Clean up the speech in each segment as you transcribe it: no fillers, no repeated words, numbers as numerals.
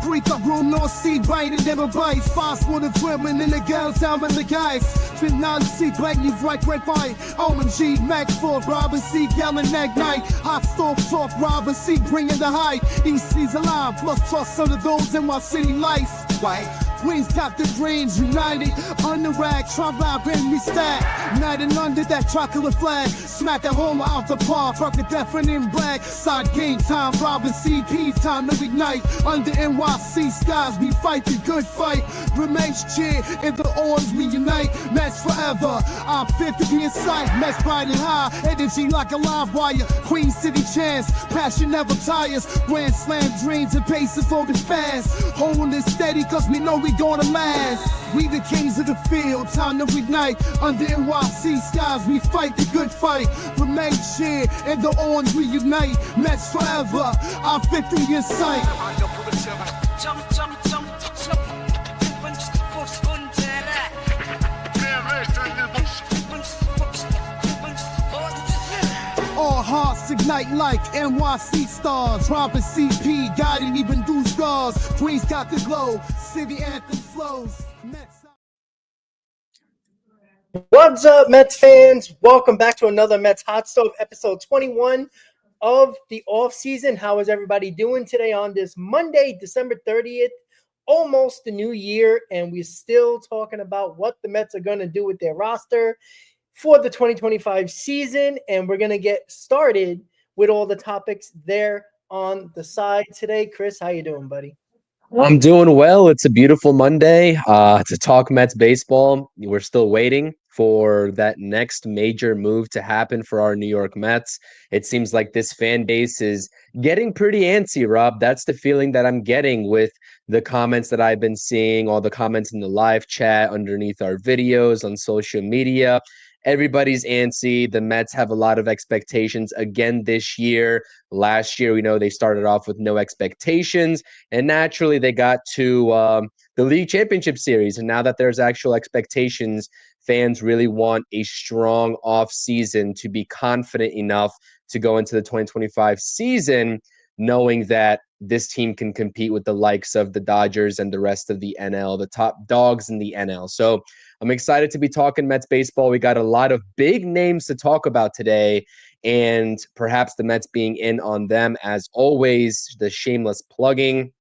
Freak up room, no see bite and never bite. Fast water women in the girls down in the guys. Fin non see black you right fine. OMG, Mac 4, Robin C, yelling that night. Hot stove talk, Robin C, bringing the hype. EC's alive, plus toss under those in my city life. White. Queens got the dreams united. On the rag, Trump out, bring me stack. Night and under that chocolate flag. Smack that home out the park. Rock the deafening in black. Side game time, Robin CP time to ignite. Under NYC skies, we fight the good fight. Remains cheer in the orange, we unite. Match forever. I'm fit to be in sight. Match riding high. Energy like a live wire. Queen City chance. Passion never tires. Grand slam dreams and paces for the fast. Holding it steady, cause we know we gonna last. We the kings of the field, time to ignite. Under NYC skies, we fight the good fight. Remain cheer, in the orange we unite. Match forever, our victory in sight. All hearts ignite like NYC stars. Robin CP, guiding even through scars. Queens got the glow, city anthem flows. What's up, Mets fans? Welcome back to another Mets Hot Stove, episode 21 of the offseason. How is everybody doing today on this Monday, December 30th? Almost the new year, and we're still talking about what the Mets are going to do with their roster for the 2025 season, and we're going to get started with all the topics there on the side today. Chris, how you doing, buddy? I'm doing well. It's a beautiful Monday to talk Mets baseball. We're still waiting for that next major move to happen for our New York Mets. It seems like this fan base is getting pretty antsy, Rob. That's the feeling that I'm getting with the comments that I've been seeing, all the comments in the live chat underneath our videos on social media. Everybody's antsy. The Mets have a lot of expectations again this year. Last year, we know they started off with no expectations, and naturally they got to the League Championship Series. And now that there's actual expectations, fans really want a strong offseason to be confident enough to go into the 2025 season, knowing that this team can compete with the likes of the Dodgers and the rest of the NL, the top dogs in the NL. So I'm excited to be talking Mets baseball. We got a lot of big names to talk about today, and perhaps the Mets being in on them. As always, the shameless plugging.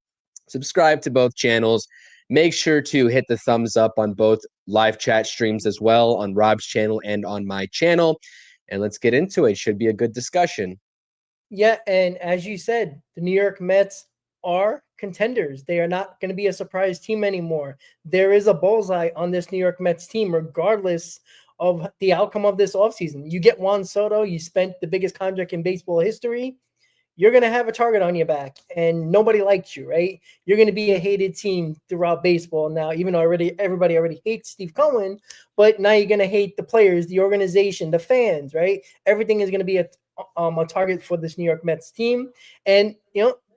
Subscribe to both channels. Make sure to hit the thumbs up on both live chat streams as well, on Rob's channel and on my channel. And let's get into it. Should be a good discussion. Yeah, and as you said, the New York Mets are contenders. They are not going to be a surprise team anymore. There is a bullseye on this New York Mets team, regardless of the outcome of this offseason. You get Juan Soto, you spent the biggest contract in baseball history, you're going to have a target on your back, and nobody likes you, right? You're going to be a hated team throughout baseball now, even though everybody already hates Steve Cohen, but now you're going to hate the players, the organization, the fans, right? Everything is going to be a target for this New York Mets team, and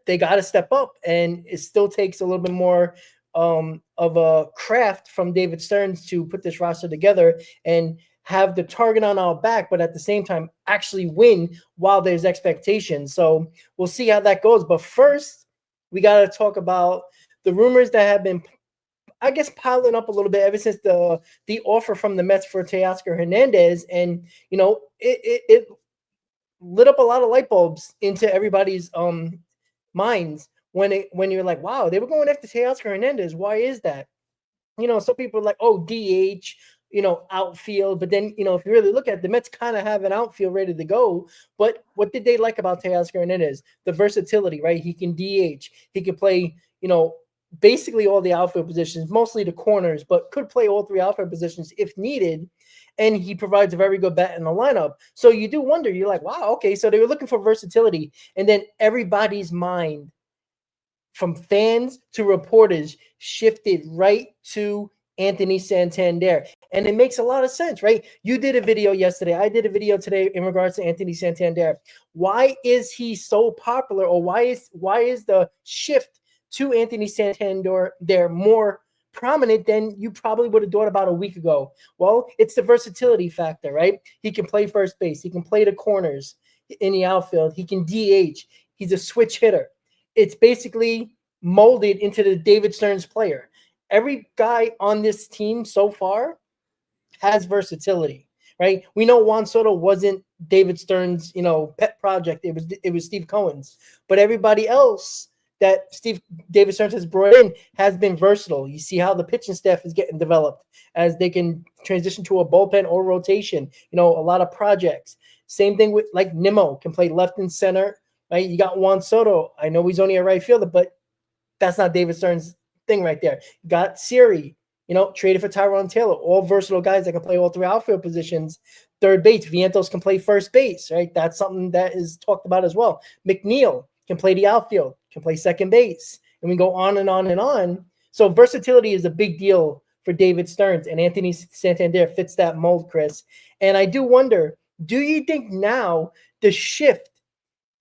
they got to step up, and it still takes a little bit more of a craft from David Stearns to put this roster together and have the target on our back, but at the same time actually win while there's expectations. So we'll see how that goes. But first, we got to talk about the rumors that have been, I guess, piling up a little bit ever since the offer from the Mets for Teoscar Hernandez, and it lit up a lot of light bulbs into everybody's minds when you're like, wow, they were going after Teoscar Hernandez. Why is that? Some people are like, oh, DH, outfield. But then, if you really look at it, the Mets kind of have an outfield ready to go. But what did they like about Teoscar Hernandez? The versatility, right? He can DH. He can play, basically all the outfield positions, mostly the corners, but could play all three outfield positions if needed. And he provides a very good bat in the lineup. So you do wonder, you're like, wow, okay, so they were looking for versatility. And then everybody's mind, from fans to reporters, shifted right to Anthony Santander. And it makes a lot of sense, right? You did a video yesterday. I did a video today in regards to Anthony Santander. Why is he so popular, or why is the shift to Anthony Santander there more prominent than you probably would have thought about a week ago? Well, it's the versatility factor, right? He can play first base. He can play the corners in the outfield. He can DH. He's a switch hitter. It's basically molded into the David Stearns player. Every guy on this team so far has versatility, right? We know Juan Soto wasn't David Stearns, pet project. It was Steve Cohen's, but everybody else that David Stearns has brought in has been versatile. You see how the pitching staff is getting developed as they can transition to a bullpen or rotation. A lot of projects. Same thing with like Nimmo can play left and center, right? You got Juan Soto. I know he's only a right fielder, but that's not David Stearns' thing right there. You got Siri, traded for Tyrone Taylor, all versatile guys that can play all three outfield positions. Third base, Vientos can play first base, right? That's something that is talked about as well. McNeil can play the outfield, can play second base, and we go on and on and on. So versatility is a big deal for David Stearns, and Anthony Santander fits that mold, Chris. And I do wonder, do you think now the shift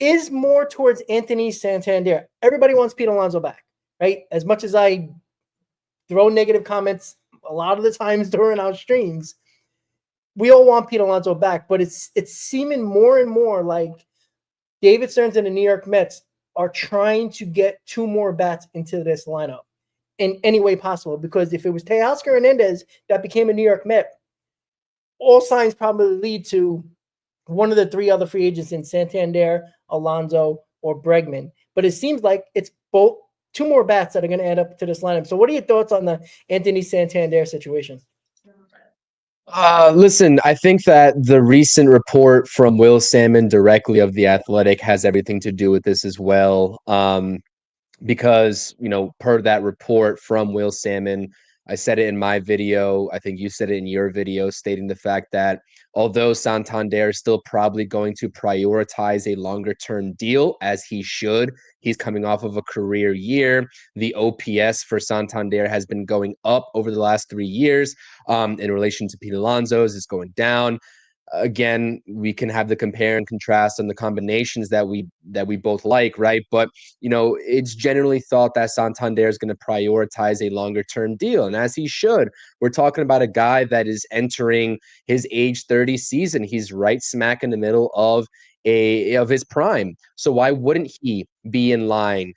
is more towards Anthony Santander? Everybody wants Pete Alonso back, right? As much as I throw negative comments a lot of the times during our streams, we all want Pete Alonso back, but it's seeming more and more like David Stearns and the New York Mets are trying to get 2 more bats into this lineup in any way possible. Because if it was Teoscar Hernandez that became a New York Met, all signs probably lead to one of the 3 other free agents in Santander, Alonso, or Bregman. But it seems like it's both 2 more bats that are going to add up to this lineup. So what are your thoughts on the Anthony Santander situation? Listen, I think that the recent report from Will Salmon directly of The Athletic has everything to do with this as well. Because, per that report from Will Salmon, I said it in my video, I think you said it in your video, stating the fact that although Santander is still probably going to prioritize a longer-term deal, as he should, he's coming off of a career year. The OPS for Santander has been going up over the last 3 years. In relation to Pete Alonso's, it's going down. Again, we can have the compare and contrast and the combinations that we both like, right? But it's generally thought that Santander is going to prioritize a longer term deal, and as he should. We're talking about a guy that is entering his age 30 season. He's right smack in the middle of his prime. So why wouldn't he be in line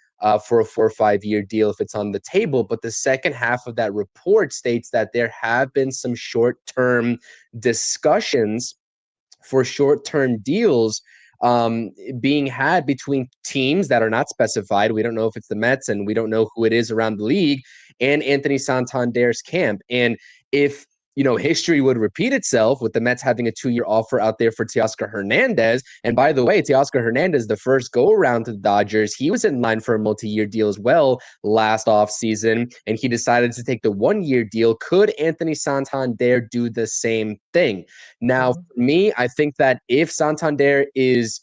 for a 4 or 5 year deal if it's on the table? But the second half of that report states that there have been some short term discussions for short-term deals being had between teams that are not specified. We don't know if it's the Mets, and we don't know who it is around the league, and Anthony Santander's camp. And if history would repeat itself with the Mets having a 2-year offer out there for Teoscar Hernandez. And by the way, Teoscar Hernandez, the first go around to the Dodgers, he was in line for a multi-year deal as well last offseason, and he decided to take the 1-year deal. Could Anthony Santander do the same thing? Now, for me, I think that if Santander is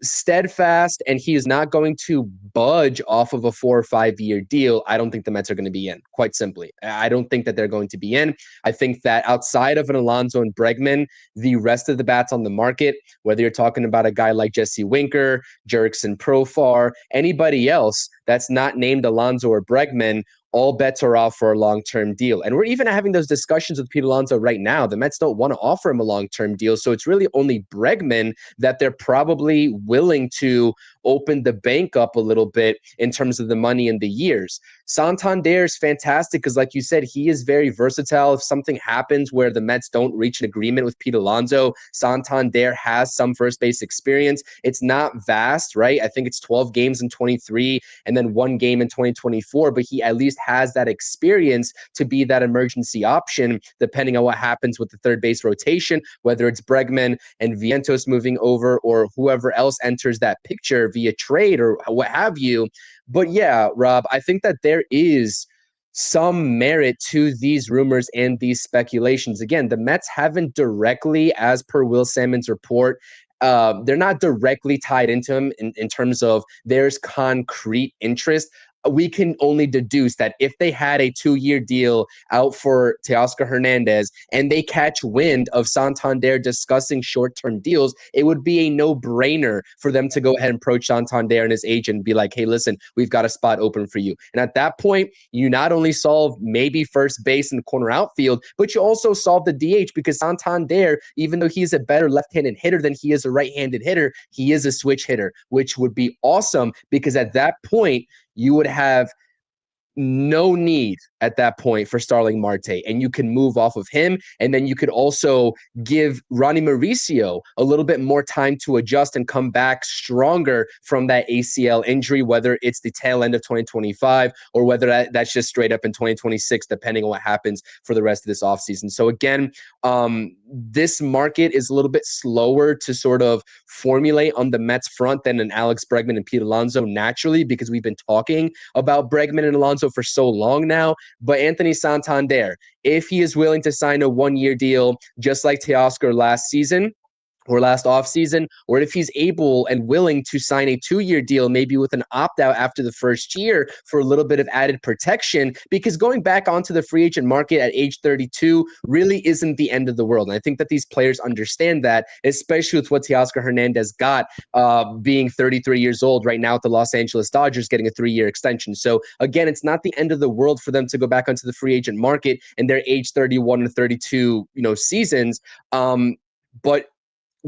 steadfast and he is not going to budge off of a 4 or 5 year deal, I don't think the Mets are going to be in, quite simply. I don't think that they're going to be in. I think that outside of an Alonso and Bregman, the rest of the bats on the market, whether you're talking about a guy like Jesse Winker, Jerickson Profar, anybody else that's not named Alonso or Bregman, all bets are off for a long-term deal. And we're even having those discussions with Pete Alonso right now. The Mets don't want to offer him a long-term deal. So it's really only Bregman that they're probably willing to open the bank up a little bit in terms of the money and the years. Santander is fantastic because, like you said, he is very versatile. If something happens where the Mets don't reach an agreement with Pete Alonso, Santander has some first base experience. It's not vast, right? I think it's 12 games in 23 and then 1 game in 2024, but he at least has that experience to be that emergency option depending on what happens with the third base rotation, whether it's Bregman and Vientos moving over or whoever else enters that picture via trade or what have you. But yeah, Rob, I think that there is some merit to these rumors and these speculations. Again, the Mets haven't directly, as per Will Salmon's report, they're not directly tied into him in terms of there's concrete interest. We can only deduce that if they had a 2-year deal out for Teoscar Hernandez and they catch wind of Santander discussing short-term deals, it would be a no-brainer for them to go ahead and approach Santander and his agent and be like, hey, listen, we've got a spot open for you. And at that point, you not only solve maybe first base and corner outfield, but you also solve the DH because Santander, even though he's a better left-handed hitter than he is a right-handed hitter, he is a switch hitter, which would be awesome because at that point, you would have no need at that point for Starling Marte, and you can move off of him. And then you could also give Ronnie Mauricio a little bit more time to adjust and come back stronger from that ACL injury, whether it's the tail end of 2025 or whether that's just straight up in 2026, depending on what happens for the rest of this offseason. So again, this market is a little bit slower to sort of formulate on the Mets front than an Alex Bregman and Pete Alonso naturally, because we've been talking about Bregman and Alonso for so long now. But Anthony Santander, if he is willing to sign a one-year deal, just like Teoscar last season, or last offseason, or if he's able and willing to sign a 2-year deal, maybe with an opt-out after the first year for a little bit of added protection, because going back onto the free agent market at age 32 really isn't the end of the world. And I think that these players understand that, especially with what Teoscar Hernandez got, being 33 years old right now with the Los Angeles Dodgers, getting a 3-year extension. So again, it's not the end of the world for them to go back onto the free agent market in their age 31 and 32, seasons. But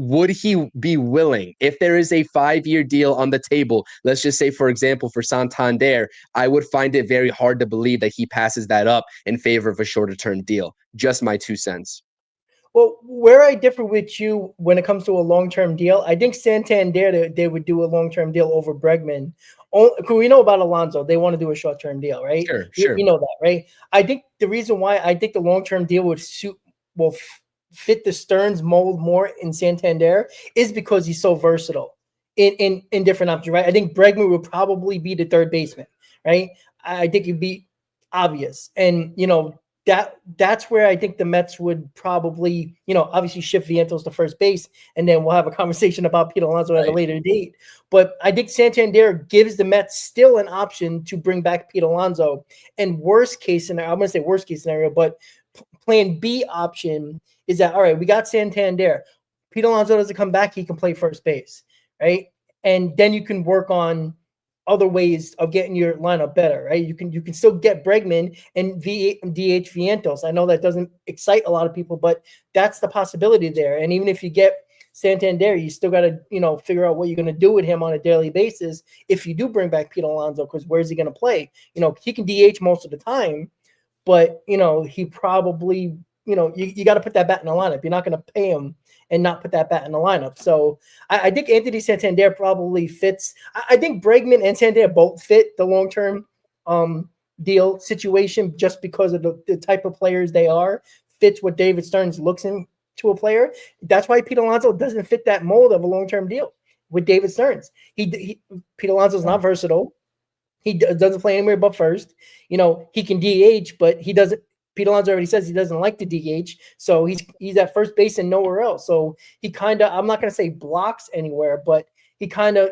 would he be willing, if there is a 5-year deal on the table, let's just say, for example, for Santander, I would find it very hard to believe that he passes that up in favor of a shorter term deal. Just my 2 cents. Well, where I differ with you when it comes to a long-term deal, I think Santander, they would do a long-term deal over Bregman. We know about Alonso. They want to do a short-term deal, right? Sure. You know that, right? I think the reason why I think the long-term deal will fit the Stearns mold more in Santander is because he's so versatile in different options, right? I think Bregman would probably be the third baseman, right? I think it'd be obvious. And, that's where I think the Mets would probably, obviously shift Vientos to first base, and then we'll have a conversation about Pete Alonso at a later date. But I think Santander gives the Mets still an option to bring back Pete Alonso. And worst case scenario, I'm going to say worst case scenario, but plan B option is that, all right, we got Santander. Pete Alonso doesn't come back, he can play first base, right? And then you can work on other ways of getting your lineup better, right? You can still get Bregman and DH Vientos. I know that doesn't excite a lot of people, but that's the possibility there. And even if you get Santander, you still got to, figure out what you're going to do with him on a daily basis if you do bring back Pete Alonso, because where's he going to play? He can DH most of the time, but, he probably, you got to put that bat in the lineup. You're not going to pay him and not put that bat in the lineup. So I think Anthony Santander probably fits. I think Bregman and Santander both fit the long-term deal situation just because of the type of players they are. Fits what David Stearns looks into a player. That's why Pete Alonso doesn't fit that mold of a long-term deal with David Stearns. Pete Alonso's not versatile. He doesn't play anywhere but first. He can DH, but he doesn't. Pete Alonso already says he doesn't like to DH, so he's at first base and nowhere else. So he kind of, I'm not going to say blocks anywhere, but he kind of,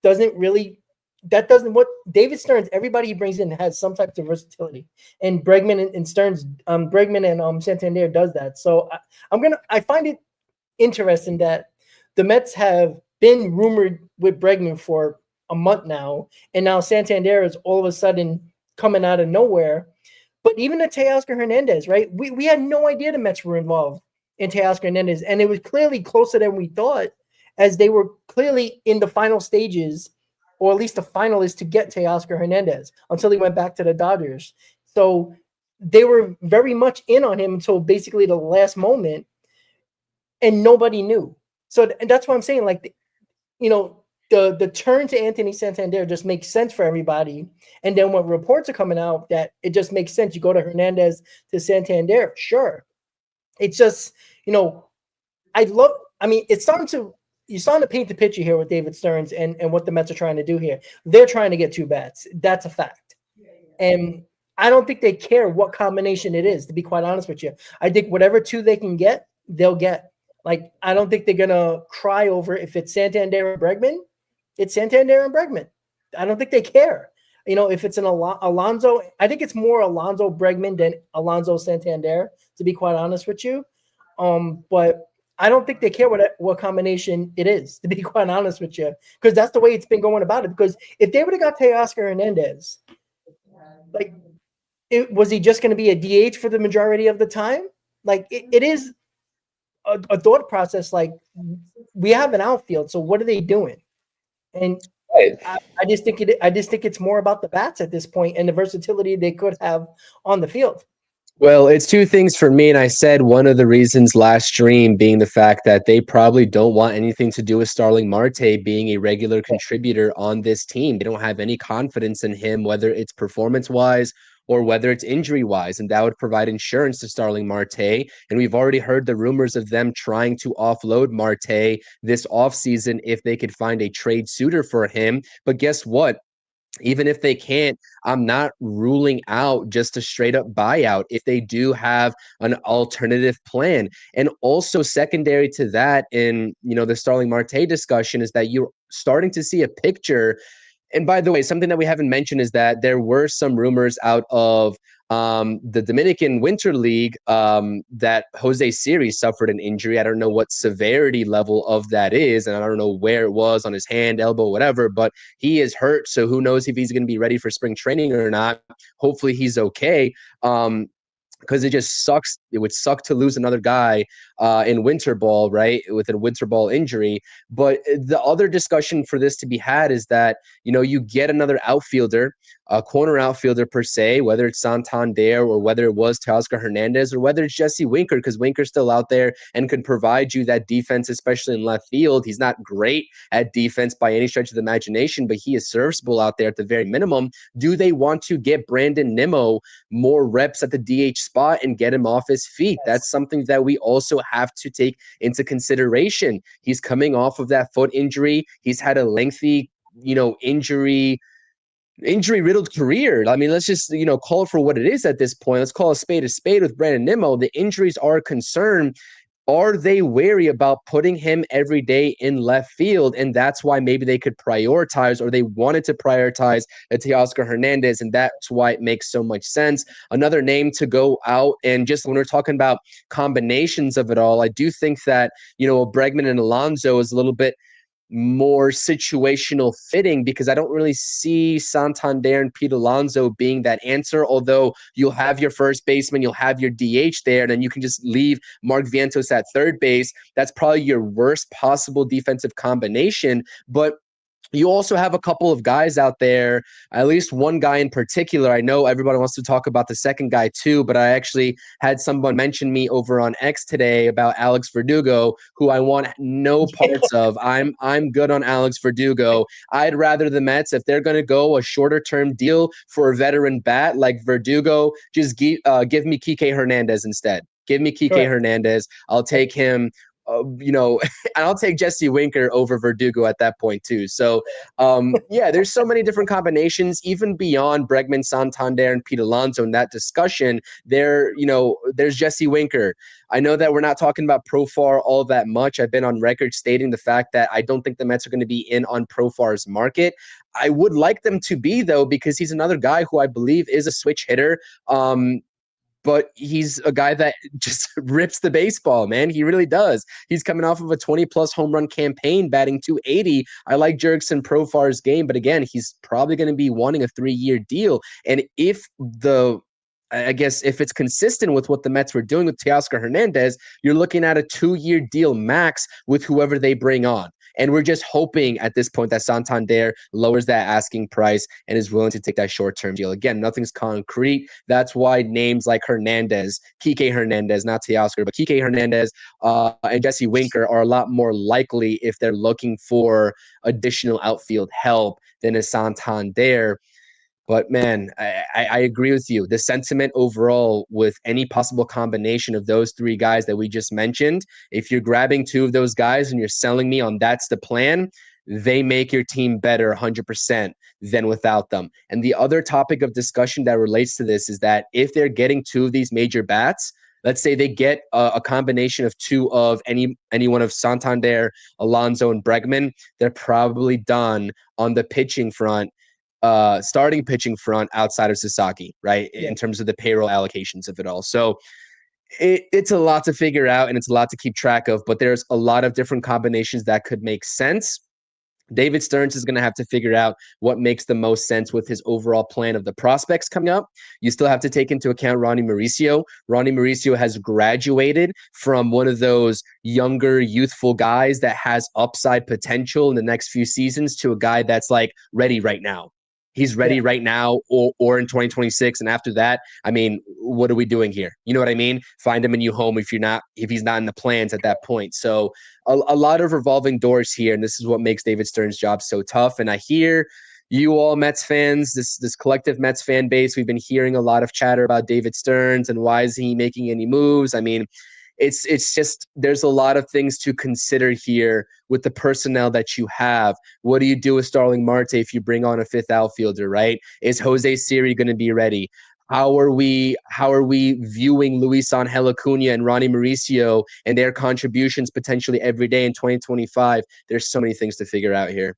doesn't really. That doesn't what David Stearns. Everybody he brings in has some type of versatility, and Bregman and Stearns, Bregman and Santander does that. So I find it interesting that the Mets have been rumored with Bregman for a month now, and now Santander is all of a sudden coming out of nowhere. But even the Teoscar Hernandez, right? We had no idea the Mets were involved in Teoscar Hernandez, and it was clearly closer than we thought, as they were clearly in the final stages, or at least the finalists to get Teoscar Hernandez until he went back to the Dodgers. So they were very much in on him until basically the last moment, and nobody knew. So and that's what I'm saying. Like, the turn to Anthony Santander just makes sense for everybody. And then when reports are coming out that it just makes sense, you go to Hernandez to Santander. Sure. It's just, you're starting to paint the picture here with David Stearns and what the Mets are trying to do here. They're trying to get 2 bats. That's a fact. And I don't think they care what combination it is, to be quite honest with you. I think whatever 2 they can get, they'll get. Like, I don't think they're going to cry over if it's Santander and Bregman. It's Santander and Bregman. I don't think they care. If it's an Alonso, I think it's more Alonso Bregman than Alonso Santander, to be quite honest with you. But I don't think they care what combination it is, to be quite honest with you, because that's the way it's been going about it. Because if they would have got Teoscar Hernandez, was he just going to be a DH for the majority of the time? Like, it is a thought process. Like, we have an outfield, so what are they doing? And I just think it's more about the bats at this point and the versatility they could have on the field. Well, it's two things for me. And I said one of the reasons last stream being the fact that they probably don't want anything to do with Starling Marte being a regular contributor on this team. They don't have any confidence in him, whether it's performance wise or whether it's injury wise. And that would provide insurance to Starling Marte. And we've already heard the rumors of them trying to offload Marte this offseason if they could find a trade suitor for him. But guess what? Even if they can't, I'm not ruling out just a straight up buyout if they do have an alternative plan. And also secondary to that in, the Starling Marte discussion is that you're starting to see a picture. And by the way, something that we haven't mentioned is that there were some rumors out of the Dominican Winter League that Jose Siri suffered an injury. I don't know what severity level of that is, and I don't know where it was on his hand, elbow, whatever, but he is hurt. So who knows if he's going to be ready for spring training or not. Hopefully he's okay. Because it just sucks. It would suck to lose another guy in winter ball, right, with a winter ball injury. But the other discussion for this to be had is that, you get another outfielder, a corner outfielder per se, whether it's Santander or whether it was Teoscar Hernandez or whether it's Jesse Winker, because Winker's still out there and could provide you that defense, especially in left field. He's not great at defense by any stretch of the imagination, but he is serviceable out there at the very minimum. Do they want to get Brandon Nimmo more reps at the DH spot and get him off his feet? Yes. That's something that we also have to take into consideration. He's coming off of that foot injury. He's had a lengthy, injury riddled career. I mean, let's just, call it for what it is at this point. Let's call a spade with Brandon Nimmo. The injuries are a concern. Are they wary about putting him every day in left field? And that's why maybe they could prioritize, or they wanted to prioritize, Teoscar Hernandez. And that's why it makes so much sense. Another name to go out, and just when we're talking about combinations of it all, I do think that, Bregman and Alonso is a little bit more situational fitting, because I don't really see Santander and Pete Alonso being that answer. Although you'll have your first baseman, you'll have your DH there, and then you can just leave Mark Vientos at third base. That's probably your worst possible defensive combination. But you also have a couple of guys out there, at least one guy in particular. I know everybody wants to talk about the second guy too, but I actually had someone mention me over on X today about Alex Verdugo, who I want no parts of. I'm good on Alex Verdugo. I'd rather the Mets, if they're going to go a shorter term deal for a veteran bat like Verdugo, just give me Kike Hernandez instead. Give me Kike Hernandez. I'll take him. And I'll take Jesse Winker over Verdugo at that point too. So, there's so many different combinations, even beyond Bregman, Santander, and Pete Alonso in that discussion. There's Jesse Winker. I know that we're not talking about Profar all that much. I've been on record stating the fact that I don't think the Mets are going to be in on Profar's market. I would like them to be, though, because he's another guy who I believe is a switch hitter. But he's a guy that just rips the baseball, man. He really does. He's coming off of a 20-plus home run campaign, batting .280. I like Jurickson Profar's game, but again, he's probably going to be wanting a 3-year deal. And if it's consistent with what the Mets were doing with Teoscar Hernandez, you're looking at a 2-year deal max with whoever they bring on. And we're just hoping at this point that Santander lowers that asking price and is willing to take that short-term deal. Again, nothing's concrete. That's why names like Hernandez, Kike Hernandez, not Teoscar, but Kike Hernandez and Jesse Winker are a lot more likely if they're looking for additional outfield help than a Santander. But, man, I agree with you. The sentiment overall with any possible combination of those three guys that we just mentioned, if you're grabbing two of those guys and you're selling me on that's the plan, they make your team better 100% than without them. And the other topic of discussion that relates to this is that if they're getting two of these major bats, let's say they get a combination of two of any one of Santander, Alonso, and Bregman, they're probably done on the pitching front. Starting pitching front outside of Sasaki, right? In terms of the payroll allocations of it all. So it's a lot to figure out and it's a lot to keep track of, but there's a lot of different combinations that could make sense. David Stearns is going to have to figure out what makes the most sense with his overall plan of the prospects coming up. You still have to take into account Ronnie Mauricio. Ronnie Mauricio has graduated from one of those younger, youthful guys that has upside potential in the next few seasons to a guy that's like ready right now. He's ready right now or in 2026. And after that, I mean, what are we doing here? You know what I mean? Find him a new home if he's not in the plans at that point. So a lot of revolving doors here. And this is what makes David Stearns' job so tough. And I hear you all Mets fans, this collective Mets fan base, we've been hearing a lot of chatter about David Stearns and why is he making any moves? I mean, it's just there's a lot of things to consider here with the personnel that you have. What do you do with Starling Marte if you bring on a fifth outfielder, right? Is Jose Siri going to be ready? How are we viewing Luis Angel Acuna and Ronnie Mauricio and their contributions potentially every day in 2025? There's so many things to figure out here.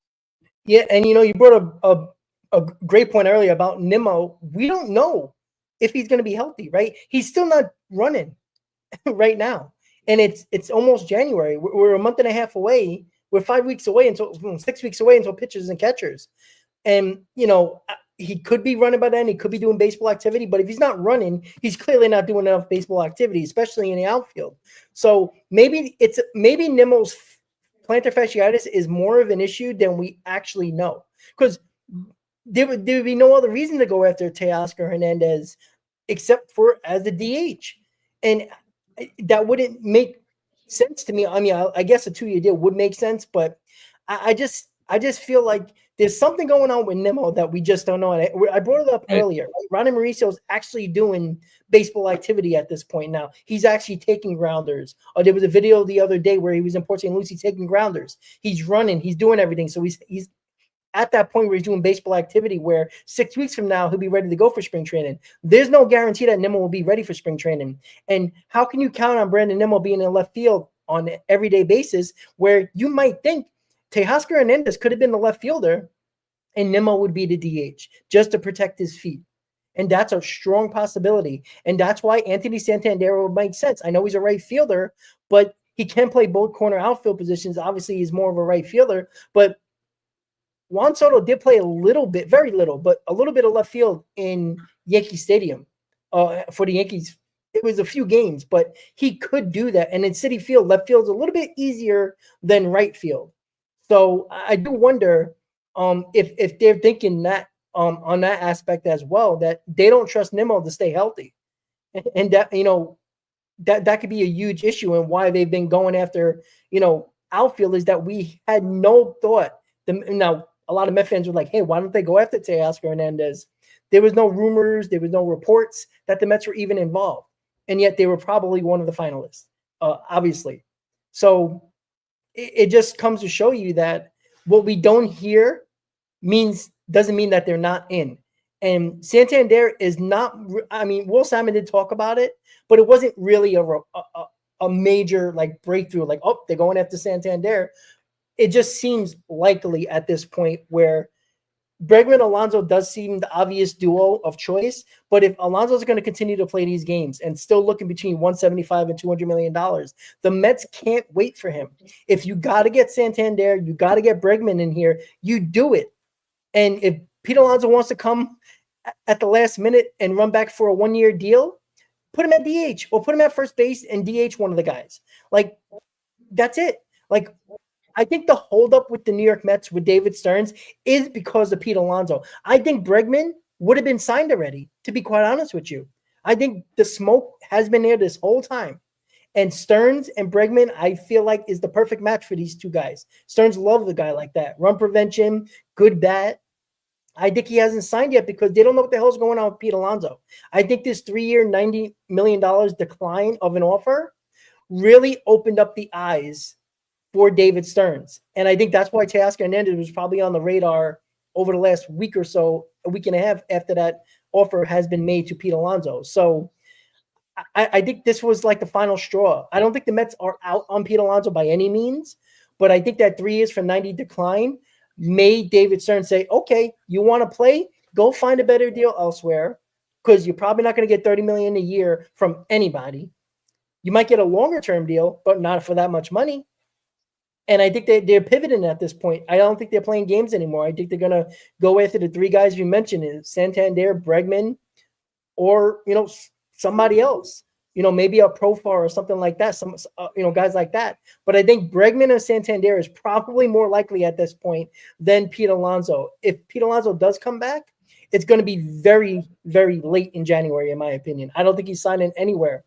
Yeah, and you brought a great point earlier about Nimmo. We don't know if he's going to be healthy, right? He's still not running right now, and it's almost January. We're a month and a half away. We're 5 weeks away until 6 weeks away until pitchers and catchers, and he could be running by then. He could be doing baseball activity, but if he's not running, he's clearly not doing enough baseball activity, especially in the outfield. So maybe Nimmo's plantar fasciitis is more of an issue than we actually know, because there would be no other reason to go after Teoscar Hernandez except for as a DH, and that wouldn't make sense to me. I mean, I guess a 2-year deal would make sense, but I just feel like there's something going on with Nimmo that we just don't know. And I brought it up earlier. Right? Ronnie Mauricio is actually doing baseball activity at this point now. He's actually taking grounders. There was a video the other day where he was in Port St. Lucie taking grounders. He's running. He's doing everything. So he's at that point where he's doing baseball activity where 6 weeks from now, he'll be ready to go for spring training. There's no guarantee that Nimmo will be ready for spring training. And how can you count on Brandon Nimmo being in left field on an everyday basis where you might think Teoscar Hernandez could have been the left fielder and Nimmo would be the DH just to protect his feet? And that's a strong possibility. And that's why Anthony Santander would make sense. I know he's a right fielder, but he can play both corner outfield positions. Obviously, he's more of a right fielder, but Juan Soto did play a little bit, very little, but a little bit of left field in Yankee Stadium for the Yankees. It was a few games, but he could do that. And in Citi Field, left field is a little bit easier than right field. So I do wonder if they're thinking that on that aspect as well, that they don't trust Nimmo to stay healthy. And that, that could be a huge issue, and why they've been going after, outfielders that we had no thought. Now, a lot of Met fans were like, hey, why don't they go after Teoscar Hernandez? There was no rumors. There was no reports that the Mets were even involved. And yet they were probably one of the finalists, obviously. So it just comes to show you that what we don't hear doesn't mean that they're not in. And Santander is not, I mean, Will Simon did talk about it, but it wasn't really a major like breakthrough, like, oh, they're going after Santander. It just seems likely at this point where Bregman Alonso does seem the obvious duo of choice. But if Alonso's going to continue to play these games and still looking between $175 and $200 million, the Mets can't wait for him. If you got to get Santander, you got to get Bregman in here, you do it. And if Pete Alonso wants to come at the last minute and run back for a 1-year deal, put him at DH or put him at first base and DH one of the guys. Like, that's it. Like, I think the holdup with the New York Mets with David Stearns is because of Pete Alonso. I think Bregman would have been signed already, to be quite honest with you. I think the smoke has been there this whole time. And Stearns and Bregman, I feel like, is the perfect match for these two guys. Stearns loves a guy like that. Run prevention, good bat. I think he hasn't signed yet because they don't know what the hell's going on with Pete Alonso. I think this 3-year, $90 million decline of an offer really opened up the eyes for David Stearns. And I think that's why Teoscar Hernandez was probably on the radar over the last week or so, a week and a half after that offer has been made to Pete Alonso. So I think this was like the final straw. I don't think the Mets are out on Pete Alonso by any means, but I think that 3 years for 90 decline made David Stearns say, okay, you want to play? Go find a better deal elsewhere, because you're probably not going to get $30 million a year from anybody. You might get a longer term deal, but not for that much money. And I think they're pivoting at this point. I don't think they're playing games anymore. I think they're going to go after the three guys you mentioned, is Santander, Bregman, or, somebody else. Maybe a Profar or something like that. Some, guys like that. But I think Bregman or Santander is probably more likely at this point than Pete Alonso. If Pete Alonso does come back, it's going to be very, very late in January, in my opinion. I don't think he's signing anywhere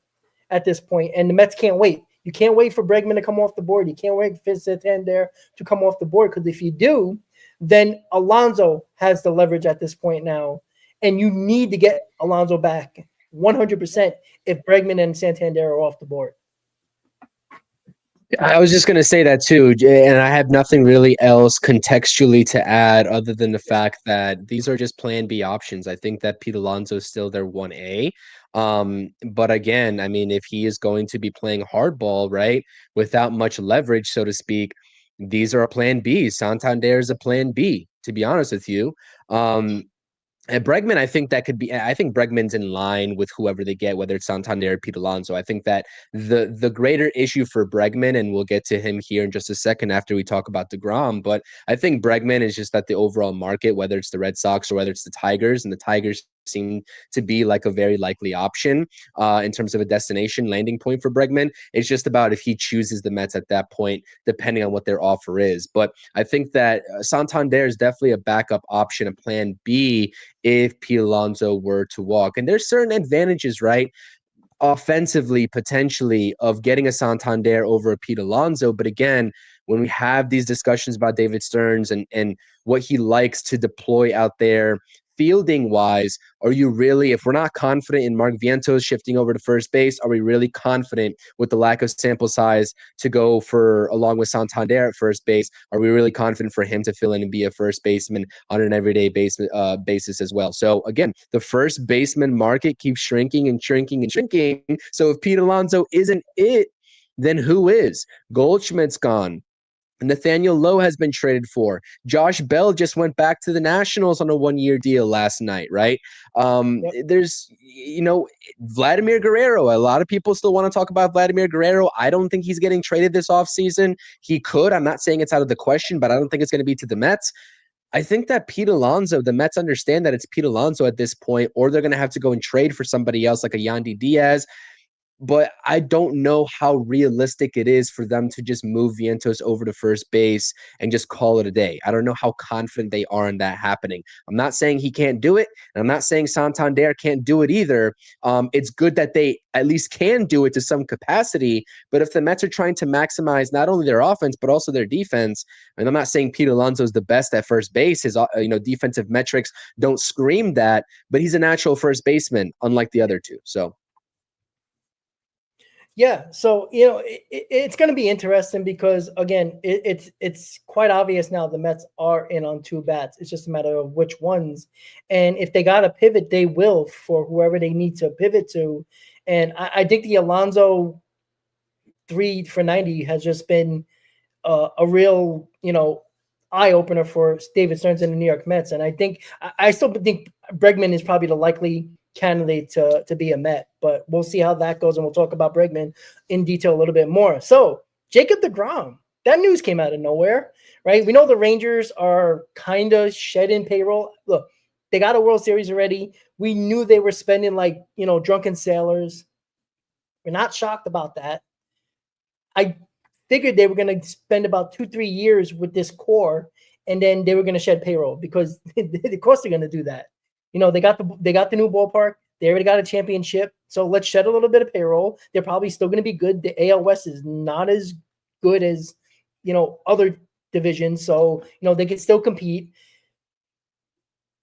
at this point, and the Mets can't wait. You can't wait for Bregman to come off the board. You can't wait for Santander to come off the board, because if you do, then Alonso has the leverage at this point now, and you need to get Alonso back 100% if Bregman and Santander are off the board. I was just going to say that too, and I have nothing really else contextually to add other than the fact that these are just plan B options. I think that Pete Alonso is still their 1A. But again, I mean, if he is going to be playing hardball, right, without much leverage, so to speak, these are a plan B. Santander is a plan B, to be honest with you. And Bregman, I think Bregman's in line with whoever they get, whether it's Santander or Pete Alonso. I think that the greater issue for Bregman, and we'll get to him here in just a second after we talk about deGrom, but I think Bregman is just that the overall market, whether it's the Red Sox or whether it's the Tigers, and the Tigers seem to be like a very likely option in terms of a destination landing point for Bregman. It's just about if he chooses the Mets at that point, depending on what their offer is. But I think that Santander is definitely a backup option, a plan B, if Pete Alonso were to walk. And there's certain advantages, right, offensively, potentially, of getting a Santander over a Pete Alonso. But again, when we have these discussions about David Stearns and what he likes to deploy out there, fielding wise, are you really, if we're not confident in Mark Vientos shifting over to first base, are we really confident with the lack of sample size to go for along with Santander at first base? Are we really confident for him to fill in and be a first baseman on an everyday basis as well? So again, the first baseman market keeps shrinking and shrinking and shrinking. So if Pete Alonso isn't it, then who is? Goldschmidt's gone. Nathaniel Lowe has been traded for. Josh Bell just went back to the Nationals on a 1-year deal last night, right? There's, Vladimir Guerrero. A lot of people still want to talk about Vladimir Guerrero. I don't think he's getting traded this offseason. He could. I'm not saying it's out of the question, but I don't think it's going to be to the Mets. I think that Pete Alonso, the Mets understand that it's Pete Alonso at this point, or they're going to have to go and trade for somebody else like a Yandy Diaz. But I don't know how realistic it is for them to just move Vientos over to first base and just call it a day. I don't know how confident they are in that happening. I'm not saying he can't do it, and I'm not saying Santander can't do it either. It's good that they at least can do it to some capacity, but if the Mets are trying to maximize not only their offense, but also their defense, and I'm not saying Pete Alonso is the best at first base, his defensive metrics don't scream that, but he's a natural first baseman, unlike the other two. So yeah, so it's going to be interesting because again, it's quite obvious now the Mets are in on two bats. It's just a matter of which ones, and if they got to pivot, they will for whoever they need to pivot to. And I think the Alonso 3 for 90 has just been a real eye opener for David Stearns and the New York Mets. And I still think Bregman is probably the likely candidate to be a Met, but we'll see how that goes, and we'll talk about Bregman in detail a little bit more. So Jacob deGrom, that news came out of nowhere, right? We know the Rangers are kind of shedding payroll. Look, they got a World Series already. We knew they were spending like drunken sailors. We're not shocked about that. I figured they were going to spend about 2-3 years with this core, and then they were going to shed payroll because of course they're going to do that. They got the new ballpark. They already got a championship. So let's shed a little bit of payroll. They're probably still going to be good. The AL West is not as good as, other divisions. So, they can still compete.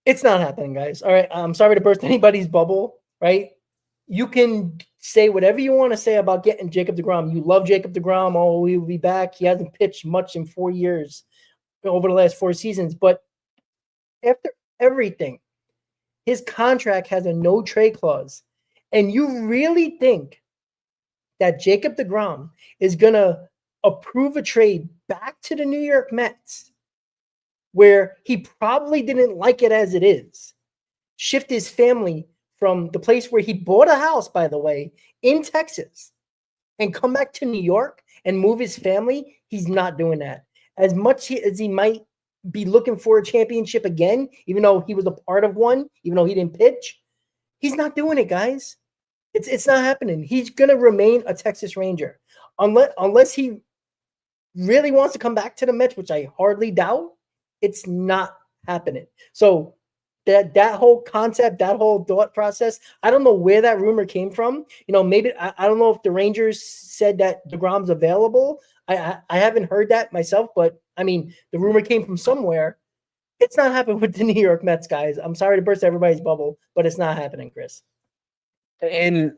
It's not happening, guys. All right. I'm sorry to burst anybody's bubble, right? You can say whatever you want to say about getting Jacob deGrom. You love Jacob deGrom. Oh, he will be back. He hasn't pitched much in 4 years over the last 4 seasons. But after everything, his contract has a no trade clause. And you really think that Jacob deGrom is going to approve a trade back to the New York Mets, where he probably didn't like it as it is, shift his family from the place where he bought a house, by the way, in Texas, and come back to New York and move his family, he's not doing that. As much as he might be looking for a championship again, even though he was a part of one, even though he didn't pitch, he's not doing it, guys. It's not happening. He's gonna remain a Texas Ranger unless he really wants to come back to the Mets, which I hardly doubt. It's not happening. So that whole concept, that whole thought process, I don't know where that rumor came from. Maybe I don't know if the Rangers said that deGrom's available. I haven't heard that myself, but I mean, the rumor came from somewhere. It's not happening with the New York Mets, guys. I'm sorry to burst everybody's bubble, but it's not happening, Chris. And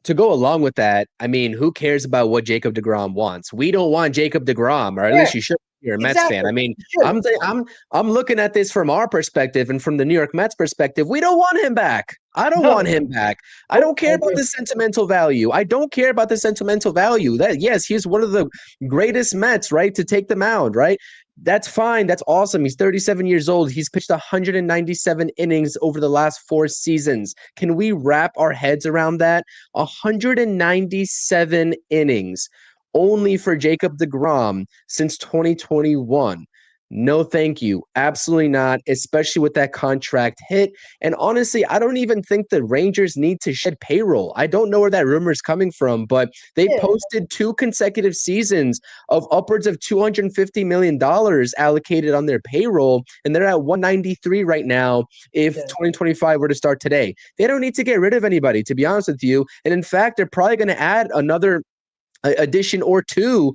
to go along with that, I mean, who cares about what Jacob deGrom wants? We don't want Jacob deGrom, or at least you should. You're a Mets fan. I mean, I'm looking at this from our perspective and from the New York Mets perspective. We don't want him back. I don't want him back. I don't care about the sentimental value. I don't care about the sentimental value. That yes, he's one of the greatest Mets, right? To take the mound, right? That's fine. That's awesome. He's 37 years old. He's pitched 197 innings over the last 4 seasons. Can we wrap our heads around that? 197 innings only for Jacob deGrom since 2021. No, thank you. Absolutely not, especially with that contract hit. And honestly, I don't even think the Rangers need to shed payroll. I don't know where that rumor is coming from, but they posted 2 consecutive seasons of upwards of $250 million allocated on their payroll, and they're at 193 right now if 2025 were to start today. They don't need to get rid of anybody, to be honest with you. And in fact, they're probably going to add another addition or 2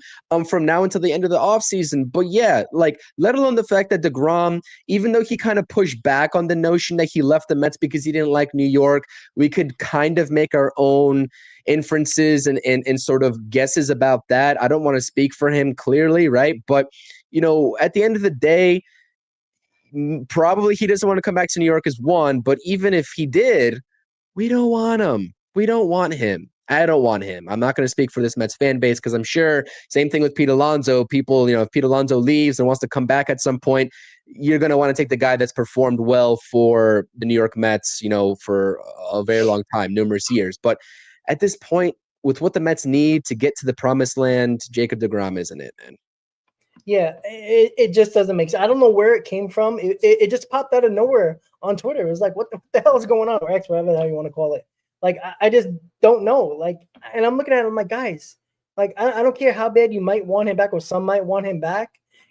from now until the end of the offseason. But yeah, like, let alone the fact that deGrom, even though he kind of pushed back on the notion that he left the Mets because he didn't like New York, we could kind of make our own inferences and sort of guesses about that. I don't want to speak for him clearly, right? But, at the end of the day, probably he doesn't want to come back to New York as one, but even if he did, we don't want him. We don't want him. I don't want him. I'm not going to speak for this Mets fan base because I'm sure same thing with Pete Alonso. People, if Pete Alonso leaves and wants to come back at some point, you're going to want to take the guy that's performed well for the New York Mets, for a very long time, numerous years. But at this point, with what the Mets need to get to the promised land, Jacob deGrom isn't it, man. Yeah, it just doesn't make sense. I don't know where it came from. It just popped out of nowhere on Twitter. It was like, what the hell is going on? Or X, whatever the hell you want to call it. Like, I just don't know. Like, and I'm looking at him like, guys, like, I don't care how bad you might want him back or some might want him back.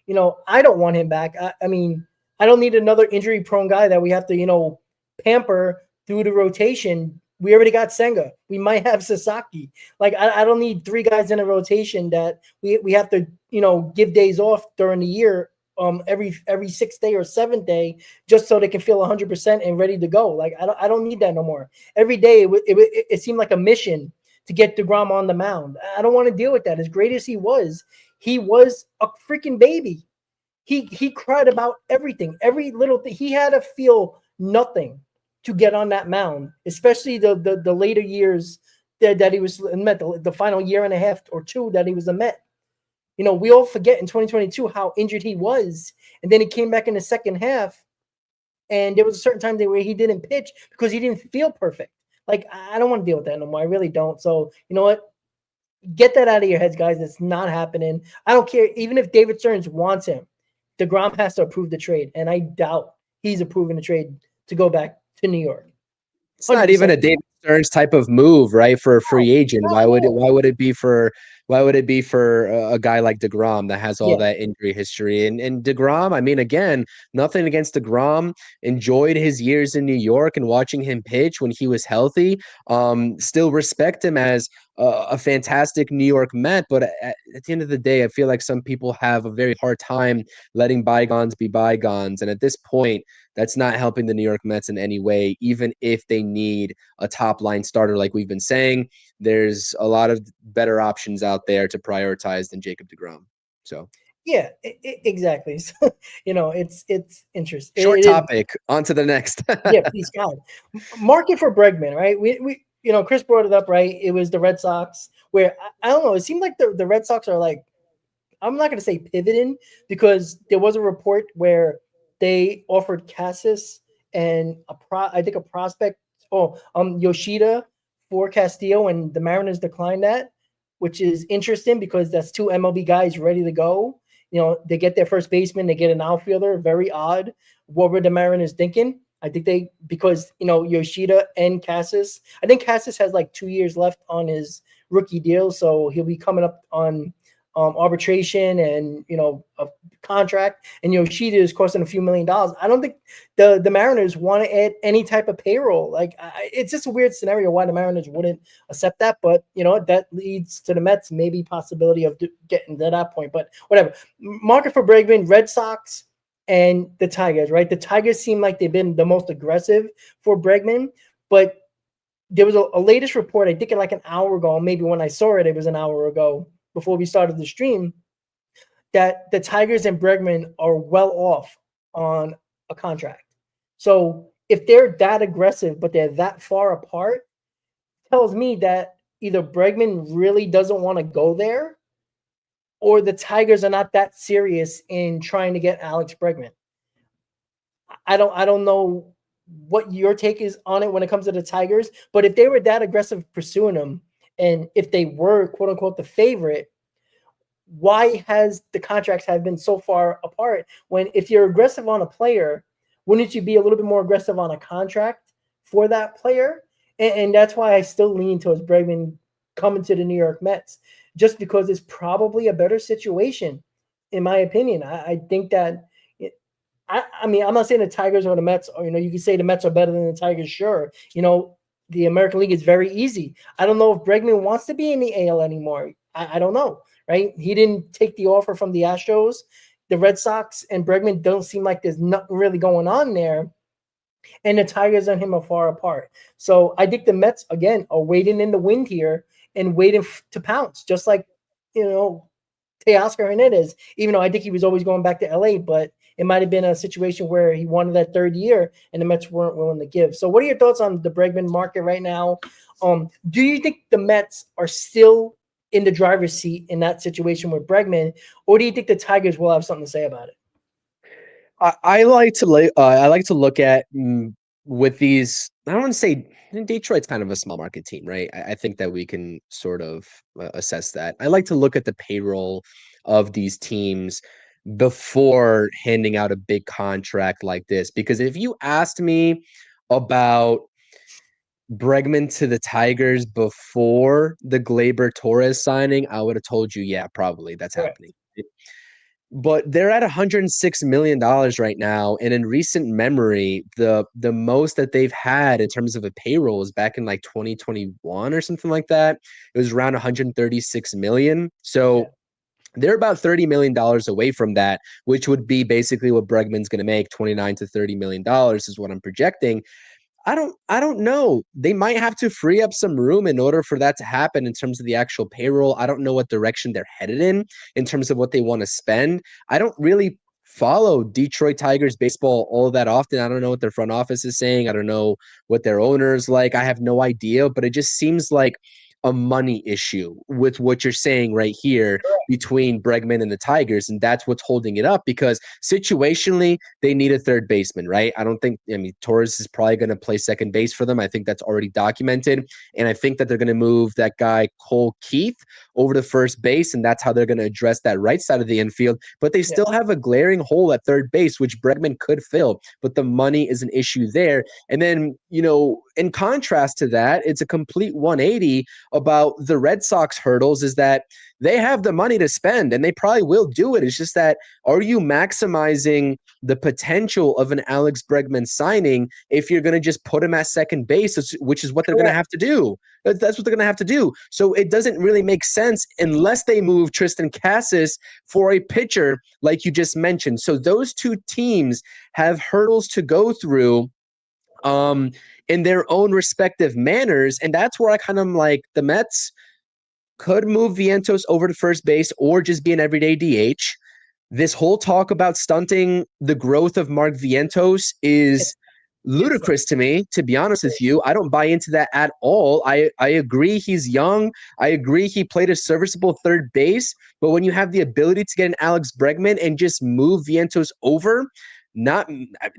I don't want him back. I mean, I don't need another injury-prone guy that we have to, pamper through the rotation. We already got Senga. We might have Sasaki. Like, I don't need 3 guys in a rotation that we have to, give days off during the year, every 6th day or 7th day, just so they can feel 100% and ready to go. Like, I don't need that no more. Every day it seemed like a mission to get deGrom on the mound. I don't want to deal with that. As great as he was a freaking baby. He cried about everything, every little thing. He had to feel nothing to get on that mound, especially the later years that he was in Met, the final year and a half or 2 that he was a Met. We all forget in 2022 how injured he was. And then he came back in the second half, and there was a certain time there where he didn't pitch because he didn't feel perfect. Like, I don't want to deal with that no more. I really don't. So, you know what? Get that out of your heads, guys. It's not happening. I don't care. Even if David Stearns wants him, deGrom has to approve the trade. And I doubt he's approving the trade to go back to New York. 100%. It's not even a David Stearns type of move, right? For a free agent. Why would it be for a guy like deGrom that has all that injury history? And deGrom, I mean, again, nothing against deGrom. Enjoyed his years in New York and watching him pitch when he was healthy. Still respect him as a fantastic New York Met, but at the end of the day, I feel like some people have a very hard time letting bygones be bygones. And at this point, that's not helping the New York Mets in any way, even if they need a top-line starter like we've been saying. There's a lot of better options out there to prioritize than Jacob deGrom. So yeah, exactly. So, it's interesting. Short topic. On to the next. Yeah, please, God. Market for Bregman, right? We Chris brought it up, right? It was the Red Sox, where I don't know. It seemed like the Red Sox are like, I'm not going to say pivoting, because there was a report where they offered Cassis and I think a prospect, Yoshida for Castillo, and the Mariners declined that. which is interesting because that's two MLB guys ready to go. They get their first baseman, they get an outfielder. Very odd. What were the Mariners thinking? I think because Yoshida and Cassis. I think Cassis has like 2 years left on his rookie deal, so he'll be coming up on arbitration and a contract. And Yoshida is costing a few $1,000,000. I don't think the Mariners want to add any type of payroll. Like it's just a weird scenario why the Mariners wouldn't accept that. But that leads to the Mets maybe possibility of getting to that point. But whatever. Market for Bregman, Red Sox and the Tigers, right? The Tigers seem like they've been the most aggressive for Bregman, but there was a latest report, I think like an hour ago, maybe when I saw it, it was an hour ago before we started the stream, that the Tigers and Bregman are well off on a contract. So if they're that aggressive, but they're that far apart, tells me that either Bregman really doesn't want to go there, or the Tigers are not that serious in trying to get Alex Bregman. I don't know what your take is on it when it comes to the Tigers, but if they were that aggressive pursuing him, and if they were quote unquote the favorite, why has the contracts have been so far apart? When if you're aggressive on a player, wouldn't you be a little bit more aggressive on a contract for that player? And that's why I still lean towards Bregman coming to the New York Mets, just because it's probably a better situation, in my opinion. I think that. I mean, I'm not saying the Tigers or the Mets, or you can say the Mets are better than the Tigers. Sure, the American League is very easy. I don't know if Bregman wants to be in the AL anymore. I don't know, right? He didn't take the offer from the Astros. The Red Sox and Bregman don't seem like there's nothing really going on there. And the Tigers and him are far apart. So I think the Mets, again, are waiting in the wind here and waiting to pounce, just like, Teoscar Hernandez, even though I think he was always going back to LA, but it might have been a situation where he wanted that third year and the Mets weren't willing to give. So what are your thoughts on the Bregman market right now? Do you think the Mets are still in the driver's seat in that situation with Bregman, or do you think the Tigers will have something to say about it? I like to look at with these. I don't want to say Detroit's kind of a small market team, right? I think that we can sort of assess that. I like to look at the payroll of these teams before handing out a big contract like this, because if you asked me about Bregman to the Tigers before the Gleyber Torres signing, I would have told you, yeah, probably that's happening. But they're at $106 million right now. And in recent memory, the most that they've had in terms of a payroll is back in like 2021 or something like that. It was around 136 million. So they're about $30 million away from that, which would be basically what Bregman's going to make, $29 to $30 million is what I'm projecting. I don't know. They might have to free up some room in order for that to happen in terms of the actual payroll. I don't know what direction they're headed in terms of what they want to spend. I don't really follow Detroit Tigers baseball all that often. I don't know what their front office is saying. I don't know what their owners like. I have no idea, but it just seems like a money issue with what you're saying right here between Bregman and the Tigers. And that's what's holding it up, because situationally they need a third baseman, right? I mean, Torres is probably going to play second base for them. I think that's already documented. And I think that they're going to move that guy, Cole Keith, over to first base. And that's how they're going to address that right side of the infield. But they still have a glaring hole at third base, which Bregman could fill. But the money is an issue there. And then, in contrast to that, it's a complete 180 about the Red Sox hurdles, is that they have the money to spend and they probably will do it. It's just that, are you maximizing the potential of an Alex Bregman signing if you're going to just put him at second base, which is what they're going to have to do? That's what they're going to have to do. So it doesn't really make sense unless they move Tristan Cassis for a pitcher like you just mentioned. So those two teams have hurdles to go through in their own respective manners. And that's where I kind of like the Mets could move Vientos over to first base or just be an everyday DH. This whole talk about stunting the growth of Mark Vientos is ludicrous to me, to be honest with you. I don't buy into that at all. I agree he's young. I agree he played a serviceable third base. But when you have the ability to get an Alex Bregman and just move Vientos over, not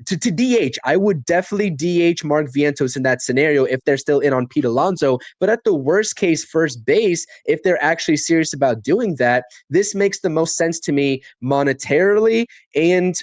to DH. I would definitely DH Mark Vientos in that scenario if they're still in on Pete Alonso. But at the worst case first base, if they're actually serious about doing that, this makes the most sense to me monetarily and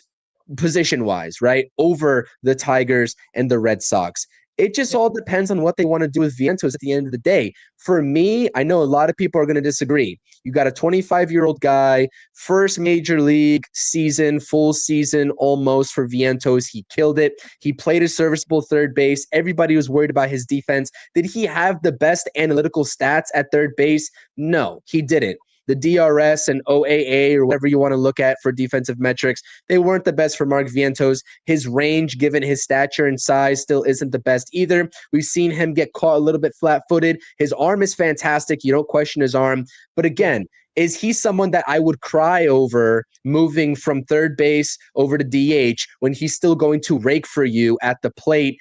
position wise, right? Over the Tigers and the Red Sox. It just all depends on what they want to do with Vientos at the end of the day. For me, I know a lot of people are going to disagree. You got a 25-year-old guy, first major league season, full season almost for Vientos. He killed it. He played a serviceable third base. Everybody was worried about his defense. Did he have the best analytical stats at third base? No, he didn't. The DRS and OAA or whatever you want to look at for defensive metrics, they weren't the best for Mark Vientos. His range, given his stature and size, still isn't the best either. We've seen him get caught a little bit flat-footed. His arm is fantastic. You don't question his arm. But again, is he someone that I would cry over moving from third base over to DH when he's still going to rake for you at the plate,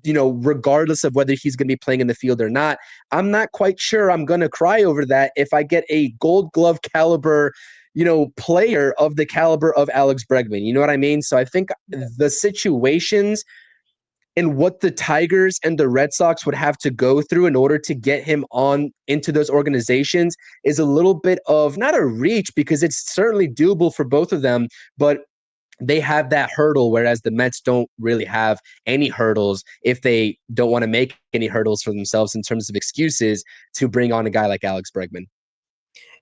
regardless of whether he's going to be playing in the field or not? I'm not quite sure I'm going to cry over that if I get a Gold Glove caliber, player of the caliber of Alex Bregman. You know what I mean? So I think the situations and what the Tigers and the Red Sox would have to go through in order to get him on into those organizations is a little bit of not a reach, because it's certainly doable for both of them, but they have that hurdle, whereas the Mets don't really have any hurdles if they don't want to make any hurdles for themselves in terms of excuses to bring on a guy like Alex Bregman.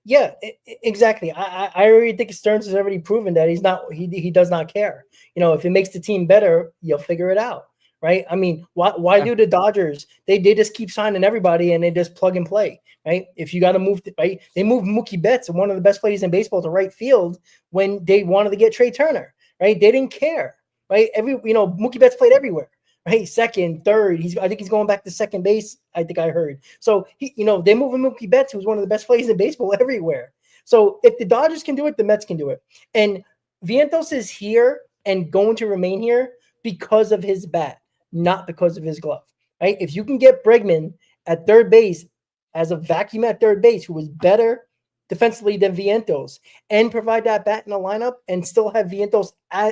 Yeah, exactly. I already think Stearns has already proven that he does not care. If it makes the team better, you'll figure it out. Right. I mean, why do the Dodgers? They just keep signing everybody and they just plug and play. Right. If you got to move, right. They moved Mookie Betts, one of the best players in baseball, to right field when they wanted to get Trey Turner. Right. They didn't care. Right. Mookie Betts played everywhere. Right. Second, third. I think he's going back to second base. I think I heard. So they moving Mookie Betts, who's one of the best players in baseball, everywhere. So if the Dodgers can do it, the Mets can do it. And Vientos is here and going to remain here because of his bat, not because of his glove. Right. If you can get Bregman at third base as a vacuum at third base, who was better defensively than Vientos, and provide that bat in the lineup and still have Vientos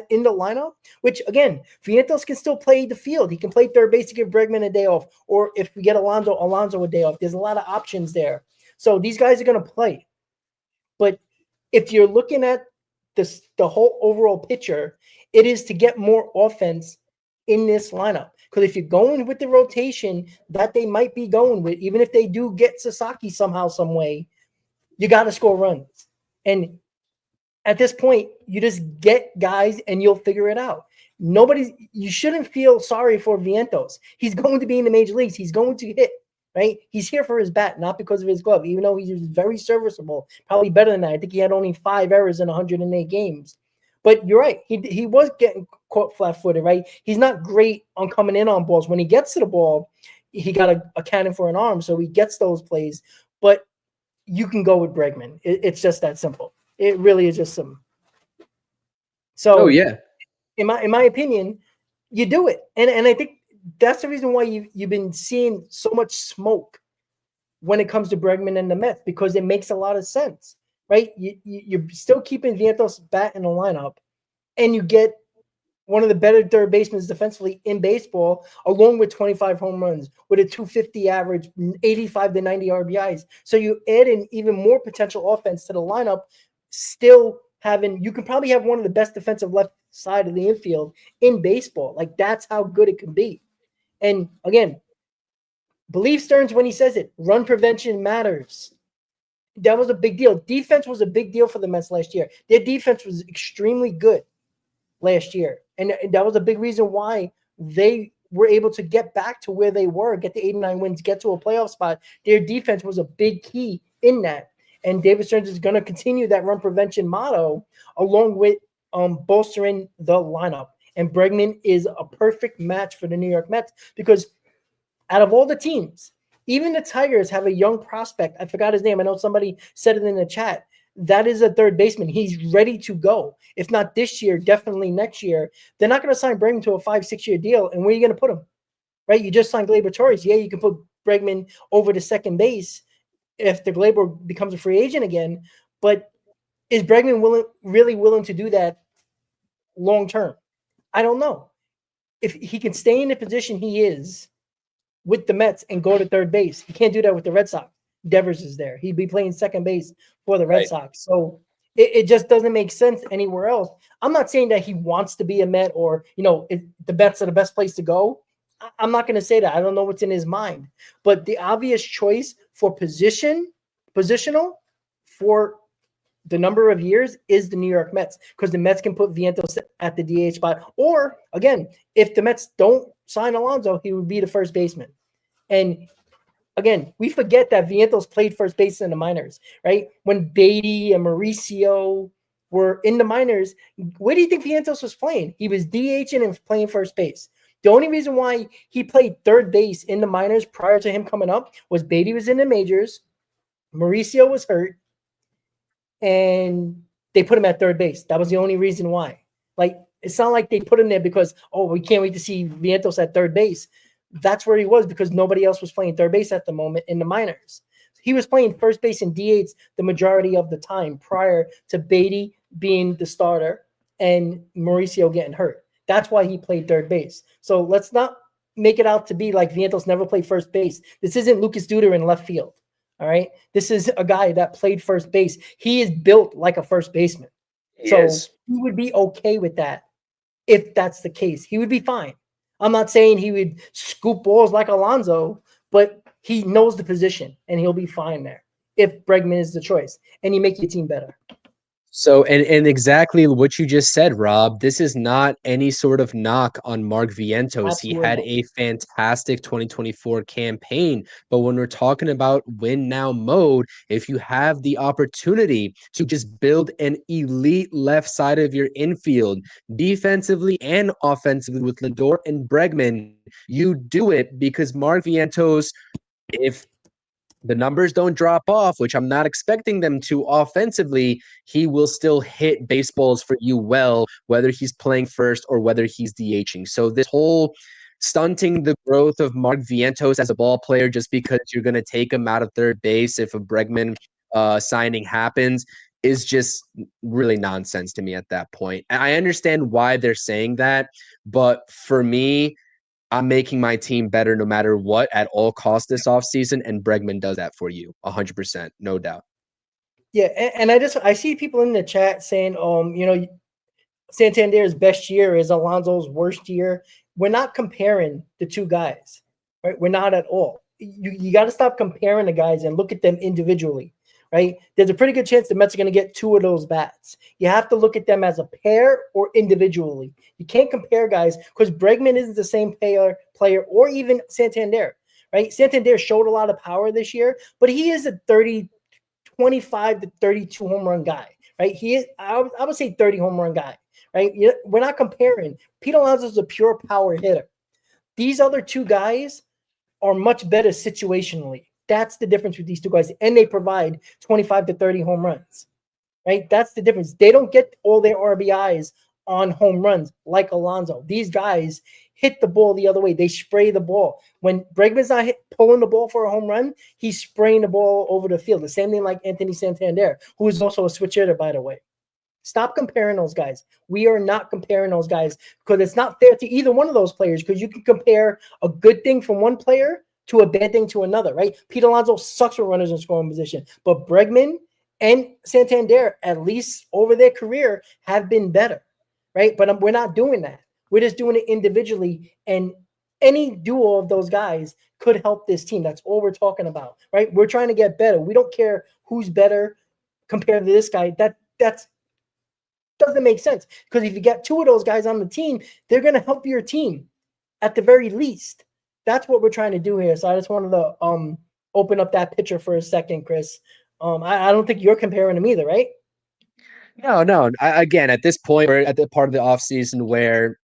in the lineup, which again, Vientos can still play the field. He can play third base to give Bregman a day off. Or if we get Alonso a day off, there's a lot of options there. So these guys are going to play. But if you're looking at the whole overall picture, it is to get more offense in this lineup. Because if you're going with the rotation that they might be going with, even if they do get Sasaki somehow, some way, you got to score runs. And at this point, you just get guys and you'll figure it out. You shouldn't feel sorry for Vientos. He's going to be in the major leagues. He's going to hit, right? He's here for his bat, not because of his glove, even though he's very serviceable, probably better than that. I think he had only 5 errors in 108 games. But you're right. He was getting caught flat-footed, right? He's not great on coming in on balls. When he gets to the ball, he got a cannon for an arm, so he gets those plays. But you can go with Bregman. It's just that simple. It really is just simple. So, in my opinion, you do it, and I think that's the reason why you've been seeing so much smoke when it comes to Bregman and the Mets, because it makes a lot of sense, right? You're still keeping Vientos' bat in the lineup, and you get one of the better third basemen defensively in baseball, along with 25 home runs, with a 250 average, 85 to 90 RBIs. So you add in even more potential offense to the lineup, still you can probably have one of the best defensive left side of the infield in baseball. Like, that's how good it can be. And again, believe Stearns when he says it, run prevention matters. That was a big deal. Defense was a big deal for the Mets last year. Their defense was extremely good last year. And that was a big reason why they were able to get back to where they were, get the 89 wins, get to a playoff spot. Their defense was a big key in that. And David Stearns is going to continue that run prevention motto along with bolstering the lineup. And Bregman is a perfect match for the New York Mets, because out of all the teams, even the Tigers have a young prospect. I forgot his name. I know somebody said it in the chat. That is a third baseman. He's ready to go. If not this year, definitely next year. They're not going to sign Bregman to a 5-6 year deal. And where are you going to put him? Right? You just signed Gleyber Torres. Yeah, you can put Bregman over to second base if the Gleyber becomes a free agent again. But is Bregman really willing to do that long term? I don't know if he can stay in the position he is with the Mets and go to third base. He can't do that with the Red Sox. Devers is there. He'd be playing second base for the Red Right. Sox. So it just doesn't make sense anywhere else. I'm not saying that he wants to be a Met or, the Mets are the best place to go. I'm not going to say that. I don't know what's in his mind. But the obvious choice for positional for the number of years is the New York Mets, because the Mets can put Vientos at the DH spot. Or, again, if the Mets don't sign Alonso, he would be the first baseman. And again, we forget that Vientos played first base in the minors, right? When Beatty and Mauricio were in the minors, where do you think Vientos was playing? He was DHing and playing first base. The only reason why he played third base in the minors prior to him coming up was Beatty was in the majors, Mauricio was hurt, and they put him at third base. That was the only reason why. Like, it's not like they put him there because, we can't wait to see Vientos at third base. That's where he was because nobody else was playing third base at the moment in the minors. He was playing first base and DH the majority of the time prior to Beatty being the starter and Mauricio getting hurt. That's why he played third base. So let's not make it out to be like Vientos never played first base. This isn't Lucas Duda in left field. All right. This is a guy that played first base. He is built like a first baseman. He would be okay with that. If that's the case, he would be fine. I'm not saying he would scoop balls like Alonso, but he knows the position and he'll be fine there if Bregman is the choice and you make your team better. So, and exactly what you just said, Rob, this is not any sort of knock on Mark Vientos. Absolutely. He had a fantastic 2024 campaign. But when we're talking about win now mode, if you have the opportunity to just build an elite left side of your infield, defensively and offensively with Lindor and Bregman, you do it, because Mark Vientos, if the numbers don't drop off, which I'm not expecting them to offensively, he will still hit baseballs for you well, whether he's playing first or whether he's DHing. So this whole stunting the growth of Mark Vientos as a ball player just because you're going to take him out of third base if a Bregman signing happens is just really nonsense to me at that point. And I understand why they're saying that, but for me, I'm making my team better no matter what at all costs this offseason, and Bregman does that for you 100%, no doubt. Yeah, and I see people in the chat saying, Santander's best year is Alonso's worst year. We're not comparing the two guys, right? We're not at all. You got to stop comparing the guys and look at them individually, right? There's a pretty good chance the Mets are going to get two of those bats. You have to look at them as a pair or individually. You can't compare guys because Bregman isn't the same player or even Santander, right? Santander showed a lot of power this year, but he is a 25 to 32 home run guy, right? He is, I would say 30 home run guy, right? We're not comparing. Pete Alonso is a pure power hitter. These other two guys are much better situationally. That's the difference with these two guys. And they provide 25 to 30 home runs, right? That's the difference. They don't get all their RBIs on home runs like Alonso. These guys hit the ball the other way. They spray the ball. When Bregman's not pulling the ball for a home run, he's spraying the ball over the field. The same thing like Anthony Santander, who is also a switch hitter, by the way. Stop comparing those guys. We are not comparing those guys because it's not fair to either one of those players, because you can compare a good thing from one player to a bad thing to another, right? Pete Alonso sucks with runners in scoring position, but Bregman and Santander, at least over their career, have been better, right? But we're not doing that. We're just doing it individually, and any duo of those guys could help this team. That's all we're talking about, right? We're trying to get better. We don't care who's better compared to this guy. That's doesn't make sense, because if you get two of those guys on the team, they're going to help your team at the very least. That's what we're trying to do here. So I just wanted to open up that picture for a second, Chris. I don't think you're comparing them either, right? No. Again, at this point, we're at the part of the offseason where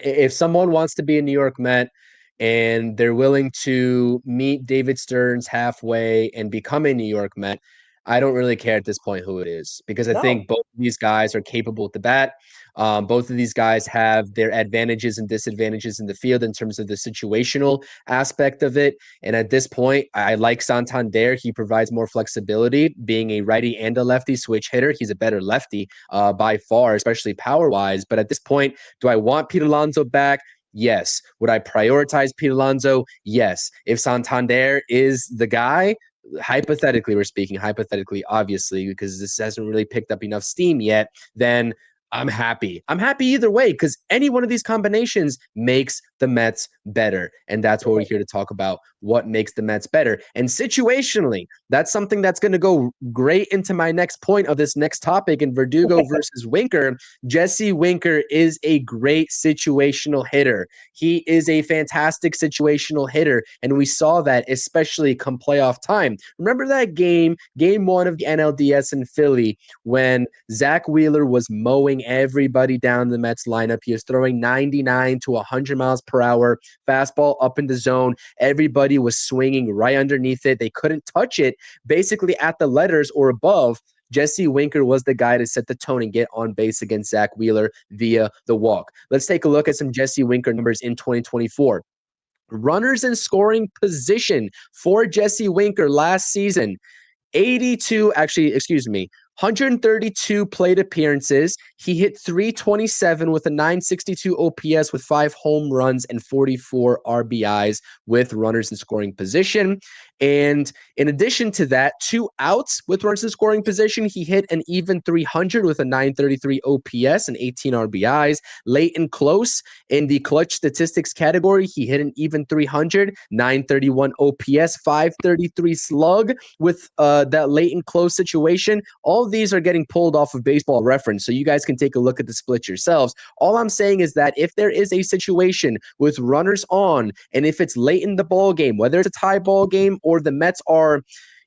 if someone wants to be a New York Met and they're willing to meet David Stearns halfway and become a New York Met, I don't really care at this point who it is because I No. think both of these guys are capable at the bat. Both of these guys have their advantages and disadvantages in the field in terms of the situational aspect of it. And at this point, I like Santander. He provides more flexibility, being a righty and a lefty switch hitter. He's a better lefty by far, especially power wise. But at this point, do I want Pete Alonso back? Yes. Would I prioritize Pete Alonso? Yes. If Santander is the guy, hypothetically, we're speaking hypothetically, obviously, because this hasn't really picked up enough steam yet, then I'm happy. I'm happy either way because any one of these combinations makes the Mets better. And that's what we're here to talk about, what makes the Mets better. And situationally, that's something that's going to go great into my next point of this next topic in Verdugo versus Winker. Jesse Winker is a great situational hitter. He is a fantastic situational hitter. And we saw that especially come playoff time. Remember that game 1 of the NLDS in Philly, when Zach Wheeler was mowing everybody down the Mets lineup. He was throwing 99 to 100 miles per hour, fastball up in the zone. Everybody was swinging right underneath it. They couldn't touch it basically at the letters or above. Jesse Winker was the guy to set the tone and get on base against Zach Wheeler via the walk. Let's take a look at some Jesse Winker numbers in 2024. Runners in scoring position for Jesse Winker last season, 132 plate appearances. He hit 327 with a 962 OPS with 5 home runs and 44 RBIs with runners in scoring position. And in addition to that, 2 outs with runners in scoring position. He hit an even 300 with a 933 OPS and 18 RBIs. Late and close in the clutch statistics category, he hit an even 300, 931 OPS, 533 slug with that late and close situation. All of these are getting pulled off of Baseball Reference, so you guys can take a look at the split yourselves. All I'm saying is that if there is a situation with runners on, and if it's late in the ball game, whether it's a tie ball game or the Mets are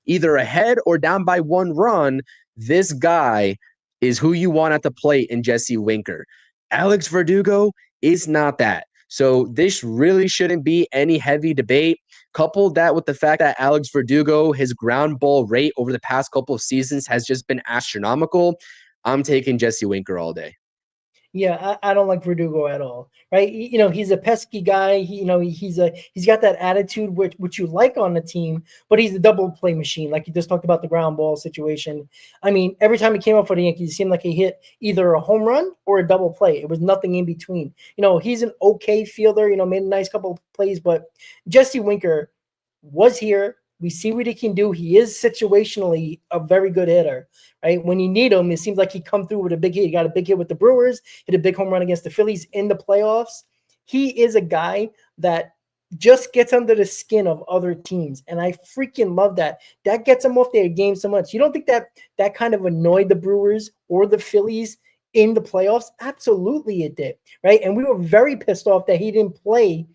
either ahead or down by 1 run, this guy is who you want at the plate in Jesse Winker. Alex Verdugo is not that. So this really shouldn't be any heavy debate. Couple that with the fact that Alex Verdugo, his ground ball rate over the past couple of seasons has just been astronomical. I'm taking Jesse Winker all day. Yeah, I don't like Verdugo at all, right? He's a pesky guy. He's got that attitude which you like on the team, but he's a double play machine. Like you just talked about the ground ball situation. I mean, every time he came up for the Yankees, it seemed like he hit either a home run or a double play. It was nothing in between. He's an okay fielder. Made a nice couple of plays, but Jesse Winker was here. We see what he can do. He is situationally a very good hitter, right? When you need him, it seems like he come through with a big hit. He got a big hit with the Brewers, hit a big home run against the Phillies in the playoffs. He is a guy that just gets under the skin of other teams, and I freaking love that. That gets him off their game so much. You don't think that kind of annoyed the Brewers or the Phillies in the playoffs? Absolutely it did, right? And we were very pissed off that he didn't play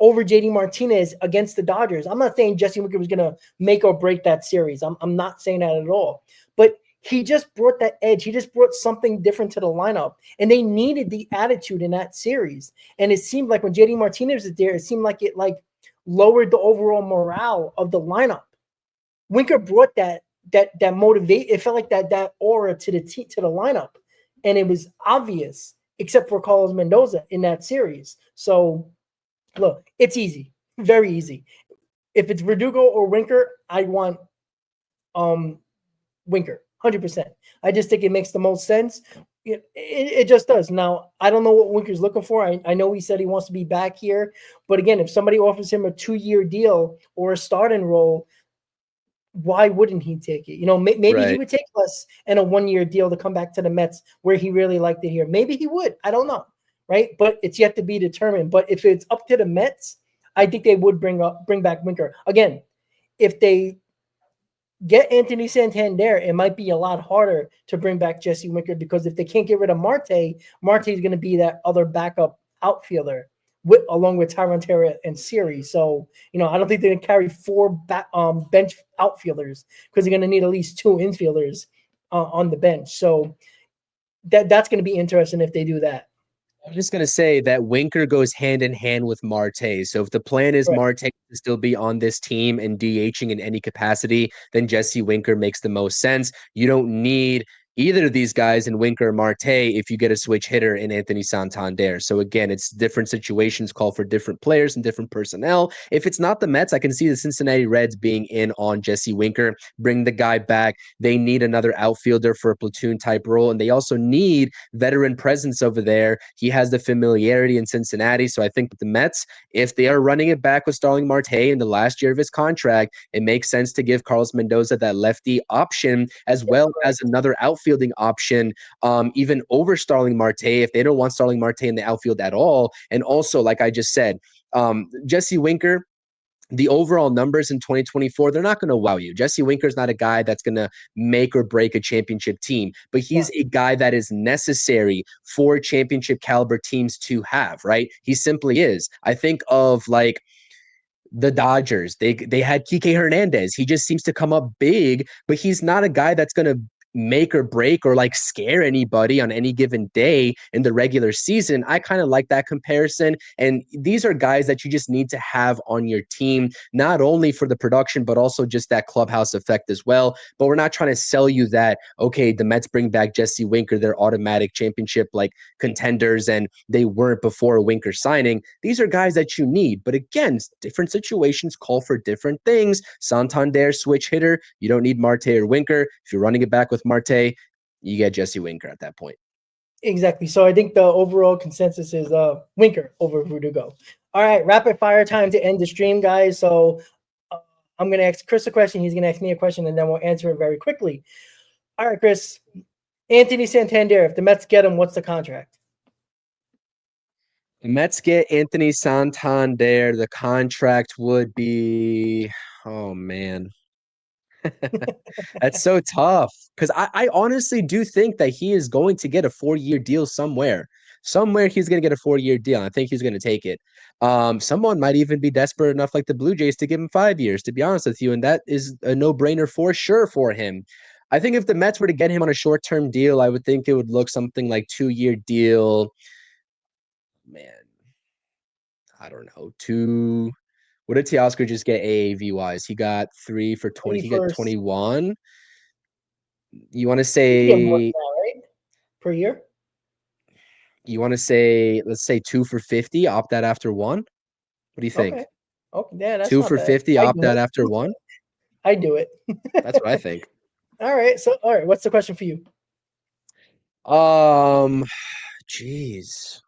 over JD Martinez against the Dodgers. I'm not saying Jesse Winker was going to make or break that series. I'm not saying that at all. But he just brought that edge. He just brought something different to the lineup. And they needed the attitude in that series. And it seemed like when JD Martinez was there, it seemed like it lowered the overall morale of the lineup. Winker brought that motivate. It felt like that aura to the lineup. And it was obvious, except for Carlos Mendoza in that series. So look, it's easy, very easy. If it's Verdugo or Winker, I want Winker, 100%. I just think it makes the most sense. It just does. Now, I don't know what Winker's looking for. I know he said he wants to be back here. But again, if somebody offers him a 2-year deal or a starting role, why wouldn't he take it? Maybe Right. he would take less and a 1-year deal to come back to the Mets where he really liked it here. Maybe he would. I don't know. Right, but it's yet to be determined. But if it's up to the Mets, I think they would bring back Winker. Again, if they get Anthony Santander, it might be a lot harder to bring back Jesse Winker, because if they can't get rid of Marte is going to be that other backup outfielder along with Tyron Terra and Siri. So, I don't think they're going to carry 4 bench outfielders, because they're going to need at least 2 infielders on the bench. So that's going to be interesting if they do that. I'm just going to say that Winker goes hand in hand with Marte. So if the plan is Right. Marte to still be on this team and DHing in any capacity, then Jesse Winker makes the most sense. You don't need either of these guys in Winker or Marte if you get a switch hitter in Anthony Santander. So again, it's different situations call for different players and different personnel. If it's not the Mets, I can see the Cincinnati Reds being in on Jesse Winker, bring the guy back. They need another outfielder for a platoon type role, and they also need veteran presence over there. He has the familiarity in Cincinnati. So I think the Mets, if they are running it back with Starling Marte in the last year of his contract, it makes sense to give Carlos Mendoza that lefty option as well as another outfielding option, even over Starling Marte if they don't want Starling Marte in the outfield at all. And also, like I just said, Jesse Winker, the overall numbers in 2024, they're not going to wow you. Jesse Winker's not a guy that's going to make or break a championship team, but he's a guy that is necessary for championship caliber teams to have, right? He simply is. I think of like the Dodgers. They had Kike Hernandez. He just seems to come up big, but he's not a guy that's going to make or break or like scare anybody on any given day in the regular season. I kind of like that comparison. And these are guys that you just need to have on your team, not only for the production, but also just that clubhouse effect as well. But we're not trying to sell you that, okay, the Mets bring back Jesse Winker, they're automatic championship like contenders, and they weren't before a Winker signing. These are guys that you need. But again, different situations call for different things. Santander, switch hitter. You don't need Marte or Winker. If you're running it back with Marte, you get Jesse Winker at that point. Exactly. So I think the overall consensus is Winker over Verdugo. All right, rapid fire time to end the stream, guys. So I'm going to ask Chris a question. He's going to ask me a question, and then we'll answer it very quickly. All right, Chris. Anthony Santander, if the Mets get him, what's the contract? The Mets get Anthony Santander. The contract would be, oh man. That's so tough because I honestly do think that he is going to get a 4-year deal somewhere. Somewhere he's going to get a 4-year deal. I think he's going to take it. Someone might even be desperate enough, like the Blue Jays, to give him 5 years, to be honest with you. And that is a no-brainer for sure for him. I think if the Mets were to get him on a short-term deal, I would think it would look something like 2-year deal. Man, I don't know. What did Teoscar just get AAV wise? He got 3 for 20. He got 21. You want to say right? Per year? You want to say, let's say 2 for 50, opt out after one? What do you think? Okay, yeah, that's 2 not for bad. 50, opt out after one? I do it. That's what I think. All right. What's the question for you? Jeez.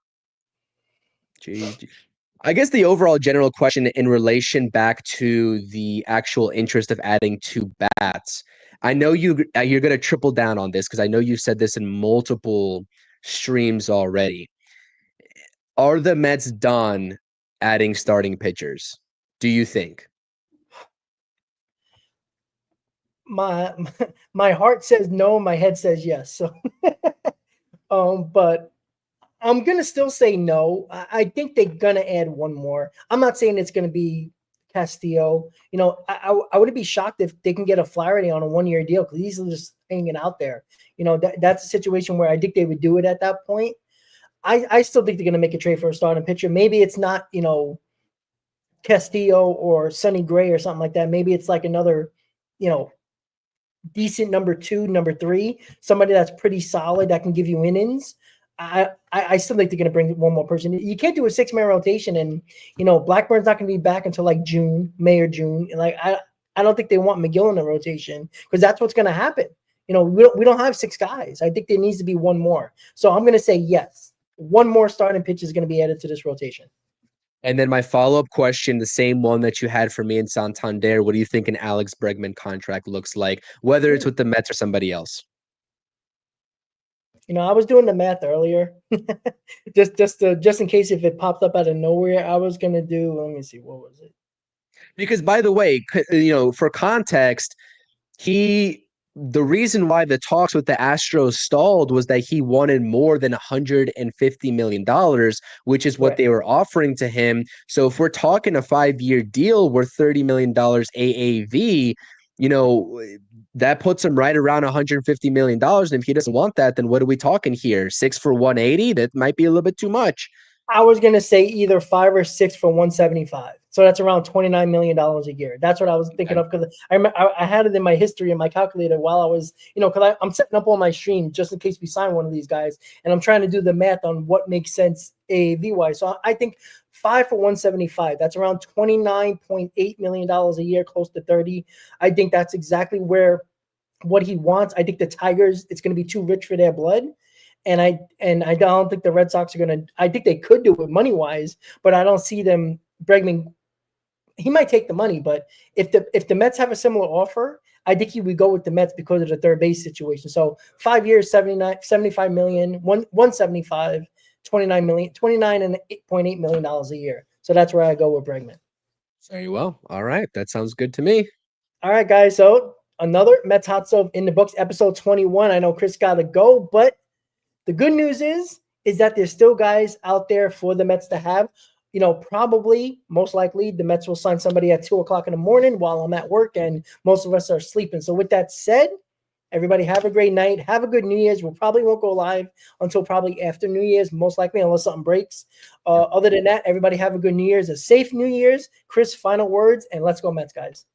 I guess the overall general question in relation back to the actual interest of adding 2 bats. I know you're going to triple down on this because I know you said this in multiple streams already. Are the Mets done adding starting pitchers? Do you think? My heart says no, my head says yes. So, but I'm gonna still say no. I think they're gonna add one more. I'm not saying it's gonna be Castillo. You know, I wouldn't be shocked if they can get a Flaherty on a 1-year deal because he's just hanging out there. You know, that's a situation where I think they would do it at that point. I still think they're gonna make a trade for a starting pitcher. Maybe it's not, you know, Castillo or Sonny Gray or something like that. Maybe it's like another, you know, decent number 2, number 3, somebody that's pretty solid that can give you innings. I still think they're going to bring one more person. You can't do a 6-man rotation, and you know Blackburn's not going to be back until like May or June. And like I don't think they want McGill in the rotation because that's what's going to happen. You know, we don't have 6 guys. I think there needs to be one more. So I'm going to say yes. One more starting pitch is going to be added to this rotation. And then my follow-up question, the same one that you had for me in Santander, what do you think an Alex Bregman contract looks like, whether it's with the Mets or somebody else? You know, I was doing the math earlier, just in case if it popped up out of nowhere. I was gonna do. Let me see, what was it? Because by the way, you know, for context, the reason why the talks with the Astros stalled was that he wanted more than $150 million, which is what they were offering to him. So if we're talking a 5-year deal worth $30 million AAV, you know, that puts him right around $150 million. And if he doesn't want that, then what are we talking here? 6 for 180? That might be a little bit too much. I was gonna say either 5 or 6 for 175. So that's around $29 million a year. That's what I was thinking of, because I had it in my history in my calculator while I was, because I'm setting up all my streams just in case we sign one of these guys, and I'm trying to do the math on what makes sense AAV wise. So I think 5 for 175. That's around $29.8 million a year, close to 30. I think that's exactly what he wants. I think the Tigers, it's going to be too rich for their blood. And I don't think the Red Sox are going to – I think they could do it money-wise, but I don't see them – Bregman, he might take the money, but if the Mets have a similar offer, I think he would go with the Mets because of the third base situation. So 5 years, 75 million, 175, 29 million, $29.8 million a year. So that's where I go with Bregman. Very well. All right. That sounds good to me. All right, guys. So another Mets Hot Stove in the books, episode 21. I know Chris got to go, but the good news is that there's still guys out there for the Mets to have. Probably, most likely, the Mets will sign somebody at 2 o'clock in the morning while I'm at work, and most of us are sleeping. So with that said, everybody have a great night. Have a good New Year's. We probably won't go live until probably after New Year's, most likely, unless something breaks. Other than that, everybody have a good New Year's, a safe New Year's. Chris, final words, and let's go Mets, guys.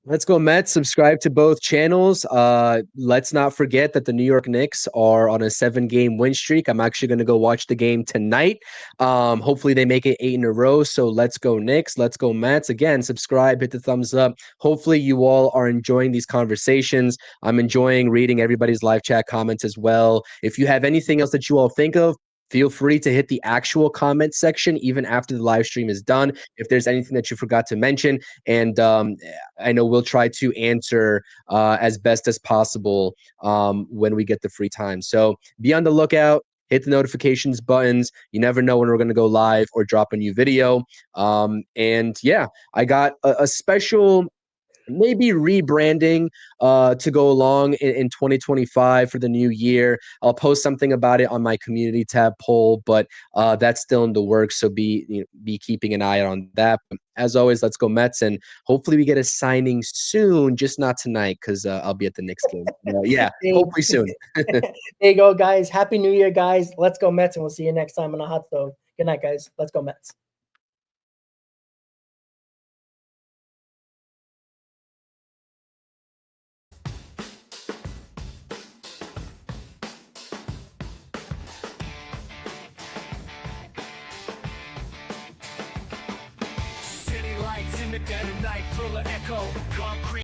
Let's go Mets. Subscribe to both channels. Let's not forget that the New York Knicks are on a 7-game win streak. I'm actually going to go watch the game tonight. Hopefully they make it 8 in a row. So let's go Knicks. Let's go Mets. Again, subscribe, hit the thumbs up. Hopefully you all are enjoying these conversations. I'm enjoying reading everybody's live chat comments as well. If you have anything else that you all think of, feel free to hit the actual comment section even after the live stream is done. If there's anything that you forgot to mention, and I know we'll try to answer as best as possible when we get the free time. So be on the lookout. Hit the notifications buttons. You never know when we're going to go live or drop a new video. And yeah, I got a special maybe rebranding to go along in 2025 for the new year. I'll post something about it on my community tab poll, but that's still in the works. So be keeping an eye on that. But as always, let's go Mets, and hopefully we get a signing soon, just not tonight because I'll be at the Knicks game. Yeah, hopefully soon. There you go, guys. Happy New Year, guys. Let's go Mets, and we'll see you next time on the Hot Stove. Good night, guys. Let's go Mets. City lights in the dead of night, full of echo, concrete.